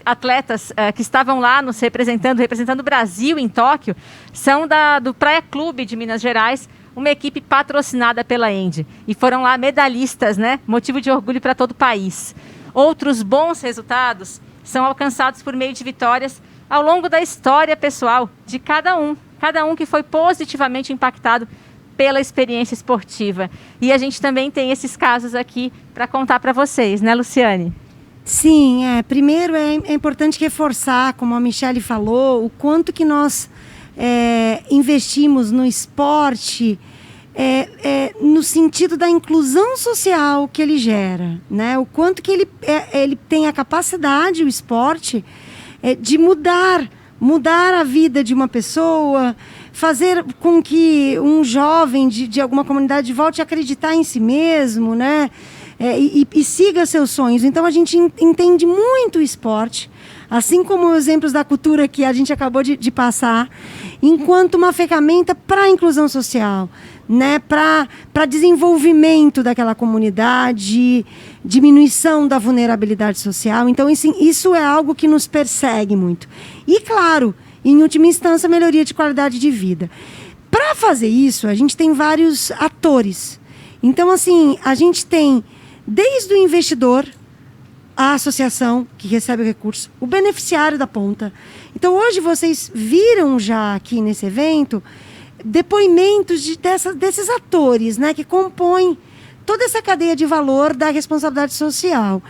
atletas que estavam lá representando o Brasil em Tóquio são do Praia Clube de Minas Gerais, uma equipe patrocinada pela ENDE. E foram lá medalhistas, né? Motivo de orgulho para todo o país. Outros bons resultados são alcançados por meio de vitórias ao longo da história pessoal de cada um que foi positivamente impactado pela experiência esportiva. E a gente também tem esses casos aqui para contar para vocês, né, Luciane? Sim, primeiro é importante reforçar, como a Michele falou, o quanto que nós investimos no esporte no sentido da inclusão social que ele gera, né? O quanto que ele tem a capacidade, o esporte, de mudar a vida de uma pessoa, fazer com que um jovem de alguma comunidade volte a acreditar em si mesmo, né? E siga seus sonhos. Então a gente entende muito o esporte, assim como os exemplos da cultura que a gente acabou de passar, enquanto uma ferramenta para a inclusão social, né? Para desenvolvimento daquela comunidade, diminuição da vulnerabilidade social. Então isso é algo que nos persegue muito. E claro, em última instância, melhoria de qualidade de vida. Para fazer isso, a gente tem vários atores. Então, assim, a gente tem desde o investidor, a associação que recebe o recurso, o beneficiário da ponta. Então, hoje vocês viram já aqui nesse evento depoimentos desses atores, né, que compõem toda essa cadeia de valor da responsabilidade social.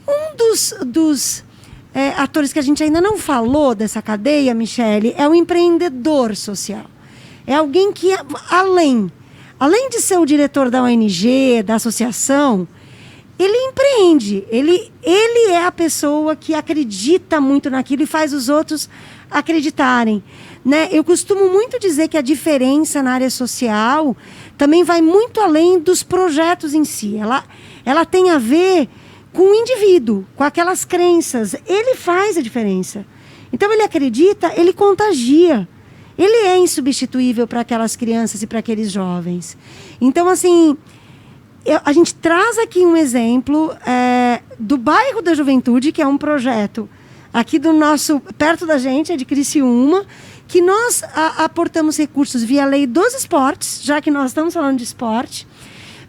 Um dos atores que a gente ainda não falou dessa cadeia, Michele, é o empreendedor social. É alguém que, além de ser o diretor da ONG, da associação, ele empreende. Ele é a pessoa que acredita muito naquilo e faz os outros acreditarem, né? Eu costumo muito dizer que a diferença na área social também vai muito além dos projetos em si. Ela tem a ver com o indivíduo, com aquelas crenças. Ele faz a diferença. Então ele acredita, ele contagia. Ele é insubstituível para aquelas crianças e para aqueles jovens. Então, assim, a gente traz aqui um exemplo do Bairro da Juventude, que é um projeto aqui perto da gente, é de Criciúma, que nós aportamos recursos via Lei dos Esportes, já que nós estamos falando de esporte,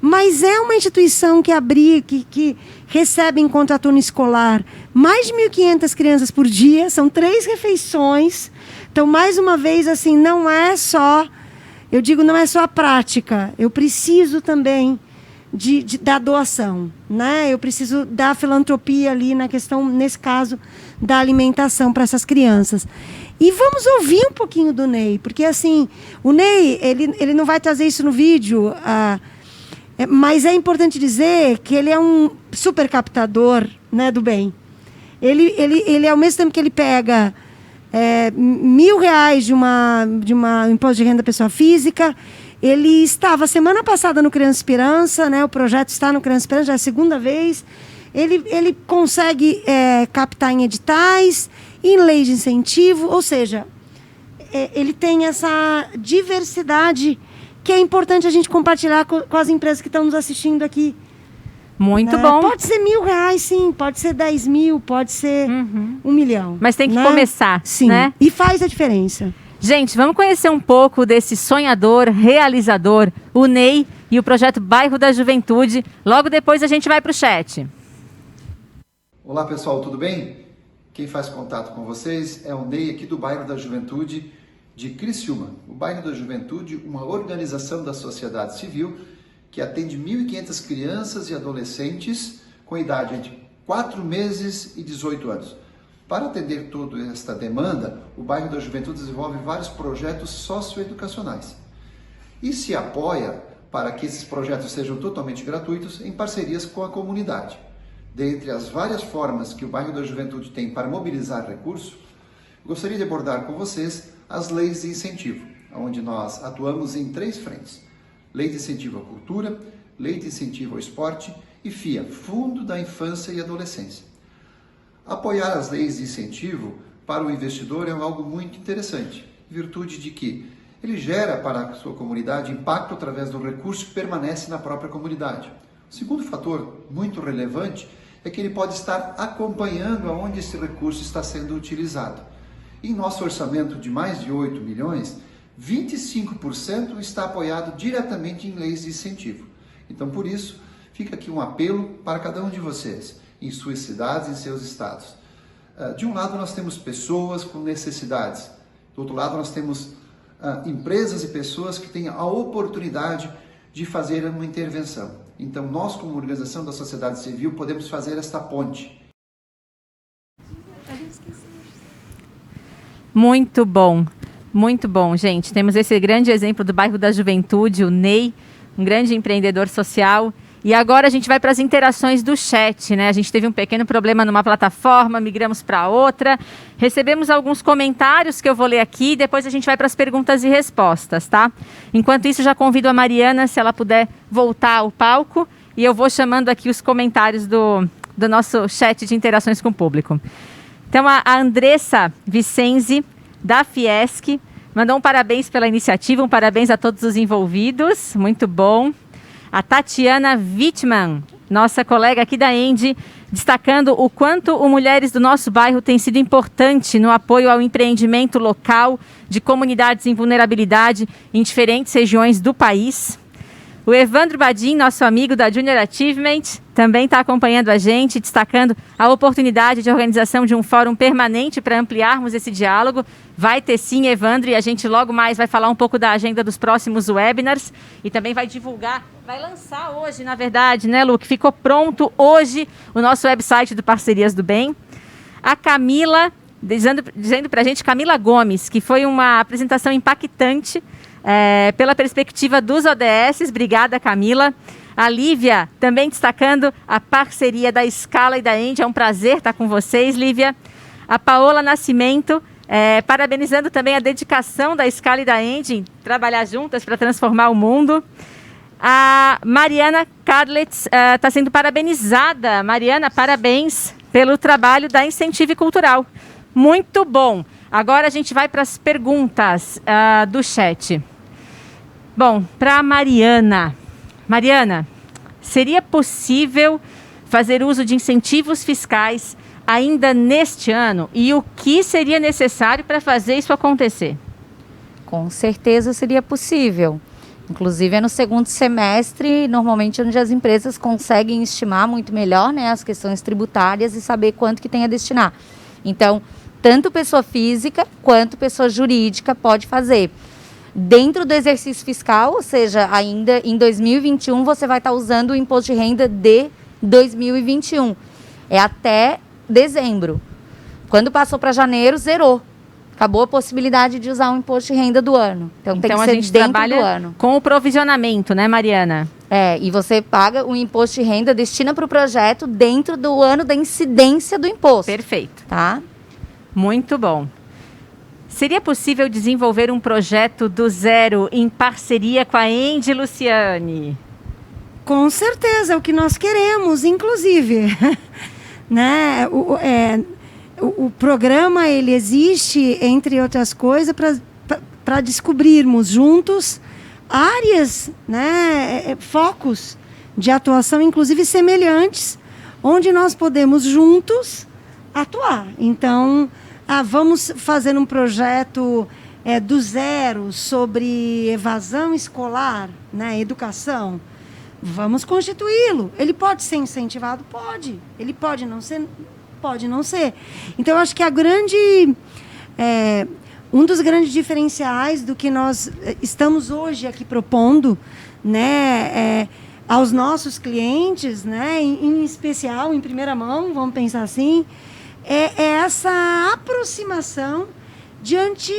mas é uma instituição que recebe em contraturno escolar mais de 1.500 crianças por dia, são 3 refeições. Então, mais uma vez, assim, não é só a prática, eu preciso também da doação, né? Eu preciso da filantropia ali na questão, nesse caso, da alimentação para essas crianças. E vamos ouvir um pouquinho do Ney, porque assim, o Ney, ele não vai trazer isso no vídeo, mas é importante dizer que ele é um super captador, né, do bem. Ele ao mesmo tempo que ele pega R$1.000 de uma imposto de renda pessoa física. Ele estava semana passada no Criança Esperança, né? O projeto está no Criança Esperança, já é a segunda vez. Ele consegue captar em editais, em lei de incentivo, ou seja, ele tem essa diversidade que é importante a gente compartilhar com as empresas que estão nos assistindo aqui. Muito bom. Pode ser R$1.000, sim, pode ser 10 mil, pode ser 1 milhão. Mas tem que né? começar, sim, né? E faz a diferença. Gente, vamos conhecer um pouco desse sonhador, realizador, o Ney e o projeto Bairro da Juventude. Logo depois a gente vai para o chat. Olá pessoal, tudo bem? Quem faz contato com vocês é o Ney aqui do Bairro da Juventude de Criciúma. O Bairro da Juventude, uma organização da sociedade civil que atende 1.500 crianças e adolescentes com idade entre 4 meses e 18 anos. Para atender toda esta demanda, o Bairro da Juventude desenvolve vários projetos socioeducacionais e se apoia para que esses projetos sejam totalmente gratuitos em parcerias com a comunidade. Dentre as várias formas que o Bairro da Juventude tem para mobilizar recursos, gostaria de abordar com vocês as leis de incentivo, onde nós atuamos em 3 frentes: Lei de Incentivo à Cultura, Lei de Incentivo ao Esporte e FIA, Fundo da Infância e Adolescência. Apoiar as leis de incentivo para o investidor é algo muito interessante, em virtude de que ele gera para a sua comunidade impacto através do recurso que permanece na própria comunidade. O segundo fator muito relevante é que ele pode estar acompanhando aonde esse recurso está sendo utilizado. Em nosso orçamento de mais de 8 milhões, 25% está apoiado diretamente em leis de incentivo. Então, por isso, fica aqui um apelo para cada um de vocês, em suas cidades, em seus estados. De um lado, nós temos pessoas com necessidades. Do outro lado, nós temos empresas e pessoas que têm a oportunidade de fazer uma intervenção. Então, nós, como organização da sociedade civil, podemos fazer esta ponte. Muito bom, gente. Temos esse grande exemplo do Bairro da Juventude, o Ney, um grande empreendedor social. E agora a gente vai para as interações do chat, né? A gente teve um pequeno problema numa plataforma, migramos para outra. Recebemos alguns comentários que eu vou ler aqui, depois a gente vai para as perguntas e respostas, tá? Enquanto isso, já convido a Mariana, se ela puder voltar ao palco, e eu vou chamando aqui os comentários do nosso chat de interações com o público. Então, a Andressa Vicenzi, da Fiesc, mandou um parabéns pela iniciativa, um parabéns a todos os envolvidos, muito bom. A Tatiana Wittmann, nossa colega aqui da ENDE, destacando o quanto o Mulheres do Nosso Bairro tem sido importante no apoio ao empreendimento local de comunidades em vulnerabilidade em diferentes regiões do país. O Evandro Badim, nosso amigo da Junior Achievement, também está acompanhando a gente, destacando a oportunidade de organização de um fórum permanente para ampliarmos esse diálogo. Vai ter sim, Evandro, e a gente logo mais vai falar um pouco da agenda dos próximos webinars e também vai divulgar, vai lançar hoje, na verdade, né, Lu, que ficou pronto hoje o nosso website do Parcerias do Bem. A Camila, dizendo para a gente, Camila Gomes, que foi uma apresentação impactante, pela perspectiva dos ODS. Obrigada, Camila. A Lívia também destacando a parceria da Scala e da ENDE. É um prazer estar com vocês, Lívia. A Paola Nascimento, parabenizando também a dedicação da Scala e da ENDE em trabalhar juntas para transformar o mundo. A Mariana Carlitz está sendo parabenizada. Mariana, parabéns pelo trabalho da Incentivo Cultural. Muito bom. Agora a gente vai para as perguntas do chat. Bom, para a Mariana. Mariana, seria possível fazer uso de incentivos fiscais ainda neste ano? E o que seria necessário para fazer isso acontecer? Com certeza seria possível. Inclusive é no segundo semestre, normalmente onde as empresas conseguem estimar muito melhor, né, as questões tributárias e saber quanto que tem a destinar. Então, tanto pessoa física quanto pessoa jurídica pode fazer. Dentro do exercício fiscal, ou seja, ainda em 2021, você vai estar usando o imposto de renda de 2021. É até dezembro. Quando passou para janeiro, zerou. Acabou a possibilidade de usar o imposto de renda do ano. Então tem que ser dentro do ano. Com o provisionamento, né, Mariana? E você paga o imposto de renda, destina para o projeto dentro do ano da incidência do imposto. Perfeito. Tá? Muito bom. Seria possível desenvolver um projeto do zero em parceria com a ENDE, Luciane? Com certeza, é o que nós queremos, inclusive. Né? O programa ele existe, entre outras coisas, para descobrirmos juntos áreas, né, focos de atuação, inclusive semelhantes, onde nós podemos juntos atuar. Então, vamos fazer um projeto do zero sobre evasão escolar, né, educação. Vamos constituí-lo. Ele pode ser incentivado? Pode. Ele pode não ser pode não ser. Então, eu acho que um dos grandes diferenciais do que nós estamos hoje aqui propondo, né, aos nossos clientes, né, em especial, em primeira mão, vamos pensar assim, é essa aproximação diante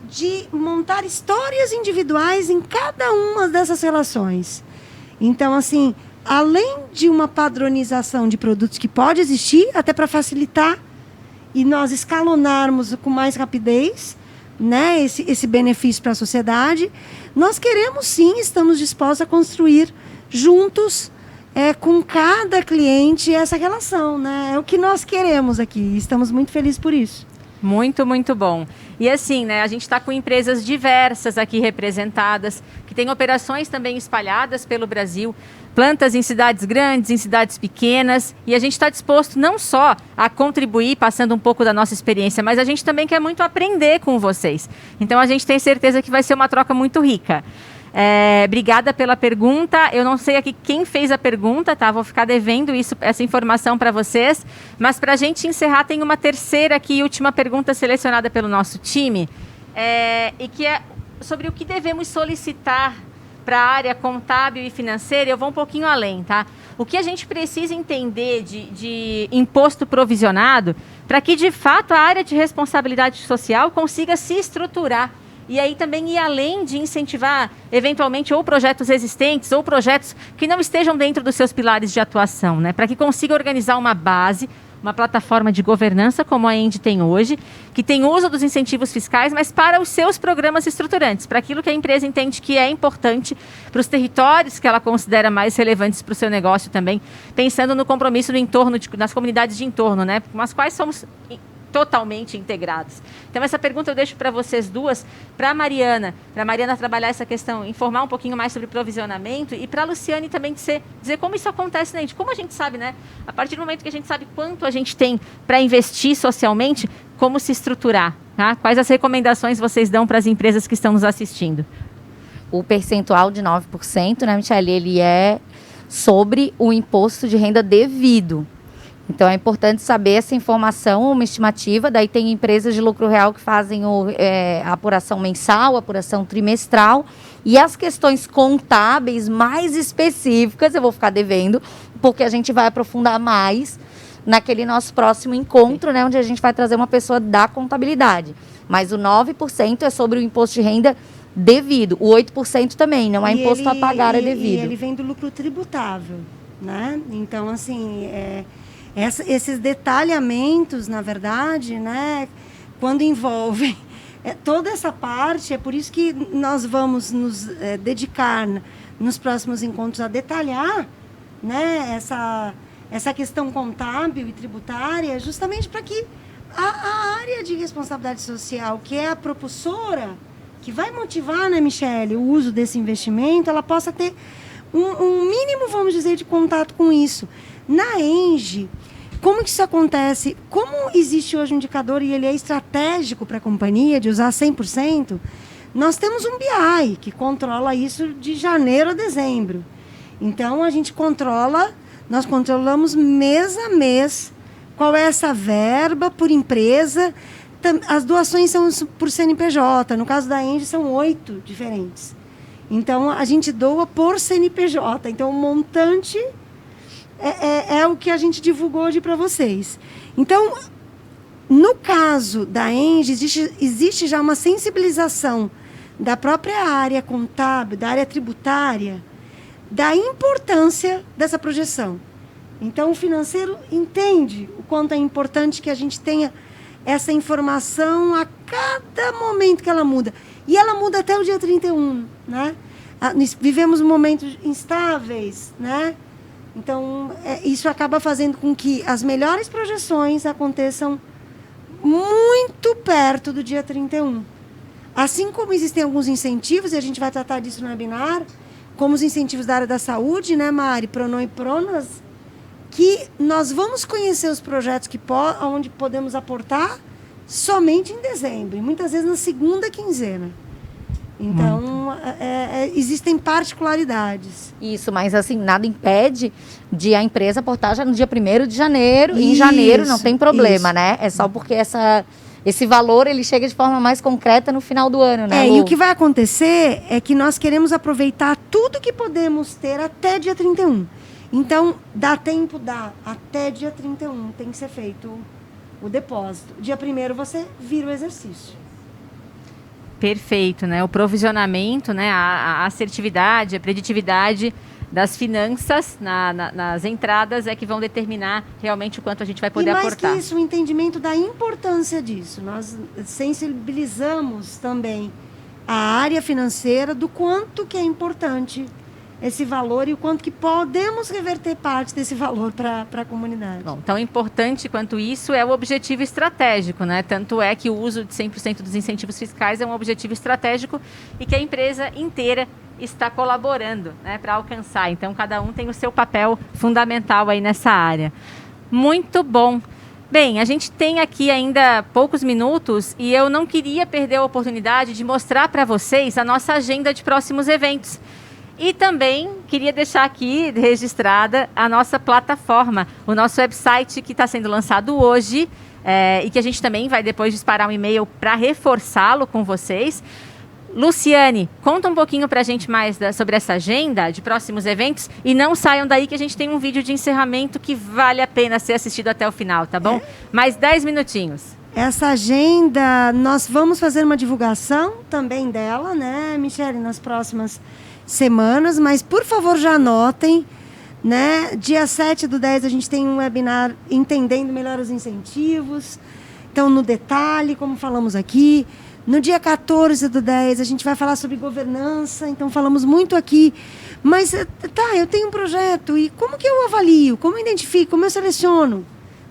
de montar histórias individuais em cada uma dessas relações. Então, assim, além de uma padronização de produtos que pode existir, até para facilitar e nós escalonarmos com mais rapidez, né, esse benefício para a sociedade, nós queremos sim, estamos dispostos a construir juntos com cada cliente essa relação, né? É o que nós queremos aqui, estamos muito felizes por isso. Muito, muito bom. E assim, né, a gente está com empresas diversas aqui representadas, que têm operações também espalhadas pelo Brasil, plantas em cidades grandes, em cidades pequenas, e a gente está disposto não só a contribuir, passando um pouco da nossa experiência, mas a gente também quer muito aprender com vocês. Então a gente tem certeza que vai ser uma troca muito rica. Obrigada pela pergunta. Eu não sei aqui quem fez a pergunta, tá? Vou ficar devendo essa informação para vocês. Mas para a gente encerrar, tem uma terceira aqui, última pergunta selecionada pelo nosso time, e que é sobre o que devemos solicitar para a área contábil e financeira. Eu vou um pouquinho além, tá? O que a gente precisa entender de imposto provisionado para que, de fato, a área de responsabilidade social consiga se estruturar. E aí também ir além de incentivar, eventualmente, ou projetos existentes ou projetos que não estejam dentro dos seus pilares de atuação, né? Para que consiga organizar uma base, uma plataforma de governança, como a ENDE tem hoje, que tem uso dos incentivos fiscais, mas para os seus programas estruturantes, para aquilo que a empresa entende que é importante para os territórios que ela considera mais relevantes para o seu negócio também, pensando no compromisso do entorno, nas comunidades de entorno, né? Com as quais somos totalmente integrados. Então, essa pergunta eu deixo para vocês duas, para a Mariana trabalhar essa questão, informar um pouquinho mais sobre provisionamento, e para a Luciane também dizer como isso acontece, né? Como a gente sabe, né? A partir do momento que a gente sabe quanto a gente tem para investir socialmente, como se estruturar, tá? Quais as recomendações vocês dão para as empresas que estão nos assistindo? O percentual de 9%, né, Michele, ele é sobre o imposto de renda devido. Então, é importante saber essa informação, uma estimativa. Daí tem empresas de lucro real que fazem a apuração mensal, a apuração trimestral. E as questões contábeis mais específicas, eu vou ficar devendo, porque a gente vai aprofundar mais naquele nosso próximo encontro, né, onde a gente vai trazer uma pessoa da contabilidade. Mas o 9% é sobre o imposto de renda devido. O 8% também, não é imposto a pagar, é devido. E ele vem do lucro tributável, né? Então, assim, esses detalhamentos, na verdade, né, quando envolvem toda essa parte, é por isso que nós vamos nos dedicar nos próximos encontros a detalhar, né, essa questão contábil e tributária, justamente para que a área de responsabilidade social, que é a propulsora, que vai motivar, né, Michele, o uso desse investimento, ela possa ter um mínimo, vamos dizer, de contato com isso. Na ENGE, como que isso acontece? Como existe hoje um indicador e ele é estratégico para a companhia de usar 100%, nós temos um BI que controla isso de janeiro a dezembro. Então, nós controlamos mês a mês qual é essa verba por empresa. As doações são por CNPJ, no caso da ENGE são 8 diferentes. Então, a gente doa por CNPJ, então o montante é o que a gente divulgou hoje para vocês. Então, no caso da ENGE, existe já uma sensibilização da própria área contábil, da área tributária, da importância dessa projeção. Então, o financeiro entende o quanto é importante que a gente tenha essa informação a cada momento que ela muda. E ela muda até o dia 31, né? Vivemos momentos instáveis, né? Então, isso acaba fazendo com que as melhores projeções aconteçam muito perto do dia 31. Assim como existem alguns incentivos, e a gente vai tratar disso no webinar, como os incentivos da área da saúde, né, Mari, Pronon e Pronas, que nós vamos conhecer os projetos onde podemos aportar somente em dezembro, e muitas vezes na segunda quinzena. Então, existem particularidades. Isso, mas assim, nada impede de a empresa aportar já no dia 1º de janeiro. E em janeiro não tem problema, né? É só porque esse valor ele chega de forma mais concreta no final do ano, né, Lu? E o que vai acontecer é que nós queremos aproveitar tudo que podemos ter até dia 31. Então, dá tempo? Dá. Até dia 31 tem que ser feito o depósito. Dia 1º você vira o exercício. Perfeito, né? O provisionamento, né? A assertividade, a preditividade das finanças nas entradas é que vão determinar realmente o quanto a gente vai poder aportar. E mais que isso, o entendimento da importância disso. Nós sensibilizamos também a área financeira do quanto que é importante esse valor e o quanto que podemos reverter parte desse valor para a comunidade. Bom, tão importante quanto isso é o objetivo estratégico, né? Tanto é que o uso de 100% dos incentivos fiscais é um objetivo estratégico e que a empresa inteira está colaborando, né, para alcançar. Então, cada um tem o seu papel fundamental aí nessa área. Muito bom. Bem, a gente tem aqui ainda poucos minutos e eu não queria perder a oportunidade de mostrar para vocês a nossa agenda de próximos eventos. E também queria deixar aqui registrada a nossa plataforma, o nosso website que está sendo lançado hoje e que a gente também vai depois disparar um e-mail para reforçá-lo com vocês. Luciane, conta um pouquinho para a gente mais sobre essa agenda de próximos eventos e não saiam daí que a gente tem um vídeo de encerramento que vale a pena ser assistido até o final, tá bom? Mais 10 minutinhos. Essa agenda, nós vamos fazer uma divulgação também dela, né, Michele, nas próximas semanas, mas por favor já anotem, né? Dia 7/10 a gente tem um webinar entendendo melhor os incentivos, então no detalhe, como falamos aqui. No dia 14/10 a gente vai falar sobre governança, então falamos muito aqui, mas eu tenho um projeto e como que eu avalio, como eu identifico, como eu seleciono,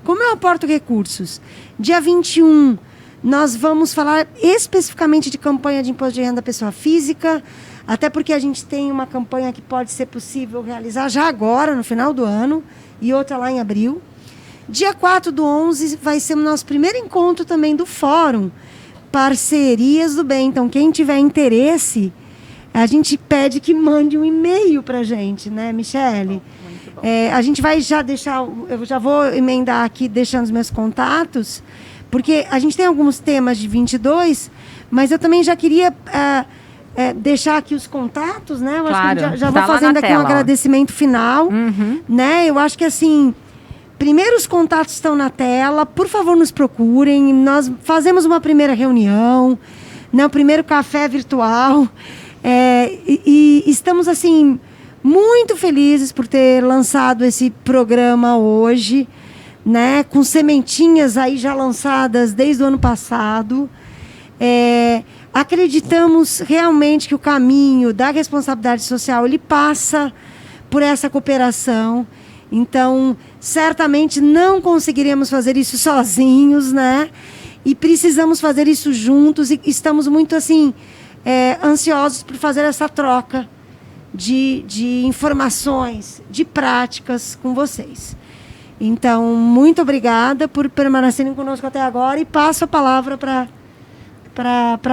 como eu aporto recursos. Dia 21 nós vamos falar especificamente de campanha de imposto de renda da pessoa física, até porque a gente tem uma campanha que pode ser possível realizar já agora, no final do ano, e outra lá em abril. Dia 4/11 vai ser o nosso primeiro encontro também do Fórum Parcerias do Bem. Então, quem tiver interesse, a gente pede que mande um e-mail para a gente, né, Michele? A gente vai já deixar, eu já vou emendar aqui deixando os meus contatos, porque a gente tem alguns temas de 22, mas eu também já queria... deixar aqui os contatos, né? Eu acho que já vou fazendo aqui um agradecimento final, né? Eu acho que assim, primeiro os contatos estão na tela, por favor nos procurem, nós fazemos uma primeira reunião, né? O primeiro café virtual, e estamos assim muito felizes por ter lançado esse programa hoje, né? Com sementinhas aí já lançadas desde o ano passado. Acreditamos realmente que o caminho da responsabilidade social ele passa por essa cooperação. Então, certamente não conseguiremos fazer isso sozinhos, né? E precisamos fazer isso juntos e estamos muito assim ansiosos por fazer essa troca de informações, de práticas com vocês. Então, muito obrigada por permanecerem conosco até agora e passo a palavra para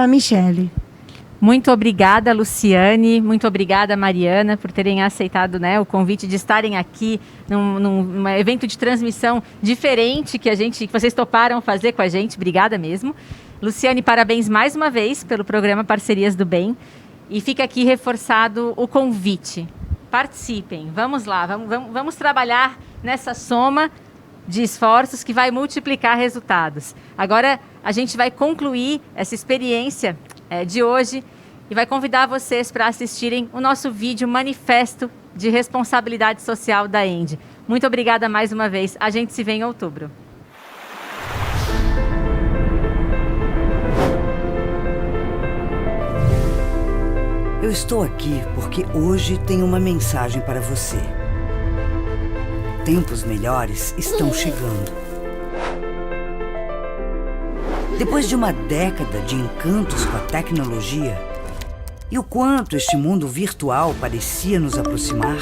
a Michele. Muito obrigada, Luciane. Muito obrigada, Mariana, por terem aceitado, né, o convite de estarem aqui num evento de transmissão diferente que vocês toparam fazer com a gente. Obrigada mesmo. Luciane, parabéns mais uma vez pelo programa Parcerias do Bem. E fica aqui reforçado o convite. Participem. Vamos lá. Vamos trabalhar nessa soma de esforços que vai multiplicar resultados. Agora, a gente vai concluir essa experiência de hoje e vai convidar vocês para assistirem o nosso vídeo Manifesto de Responsabilidade Social da ENDE. Muito obrigada mais uma vez. A gente se vê em outubro. Eu estou aqui porque hoje tenho uma mensagem para você. Tempos melhores estão chegando. Depois de uma década de encantos com a tecnologia e o quanto este mundo virtual parecia nos aproximar,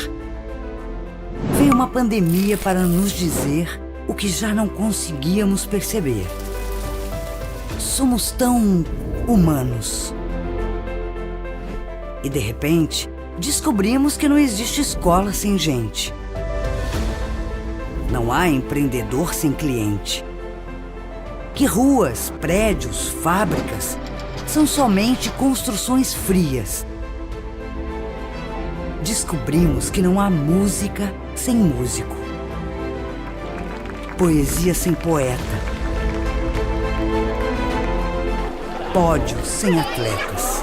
veio uma pandemia para nos dizer o que já não conseguíamos perceber. Somos tão humanos. E de repente, descobrimos que não existe escola sem gente. Não há empreendedor sem cliente. Que ruas, prédios, fábricas são somente construções frias. Descobrimos que não há música sem músico. Poesia sem poeta. Pódio sem atletas.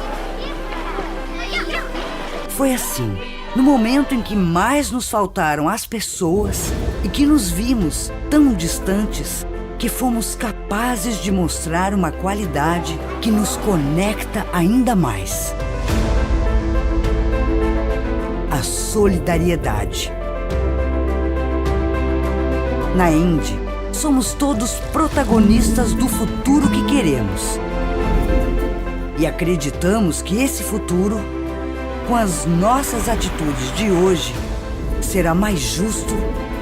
Foi assim, no momento em que mais nos faltaram as pessoas e que nos vimos tão distantes, que fomos capazes de mostrar uma qualidade que nos conecta ainda mais. A solidariedade. Na Endy, somos todos protagonistas do futuro que queremos. E acreditamos que esse futuro, com as nossas atitudes de hoje, será mais justo,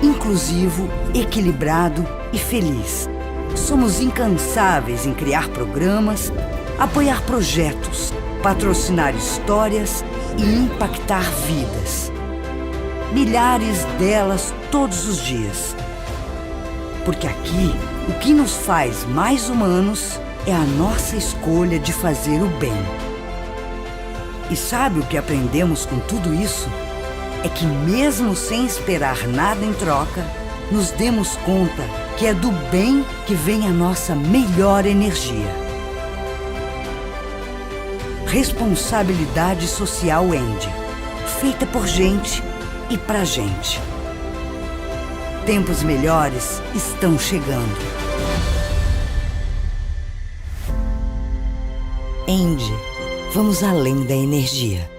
inclusivo, equilibrado e feliz. Somos incansáveis em criar programas, apoiar projetos, patrocinar histórias e impactar vidas. Milhares delas todos os dias. Porque aqui, o que nos faz mais humanos é a nossa escolha de fazer o bem. E sabe o que aprendemos com tudo isso? É que mesmo sem esperar nada em troca, nos demos conta que é do bem que vem a nossa melhor energia. Responsabilidade social Endy, feita por gente e pra gente. Tempos melhores estão chegando. Endy, vamos além da energia.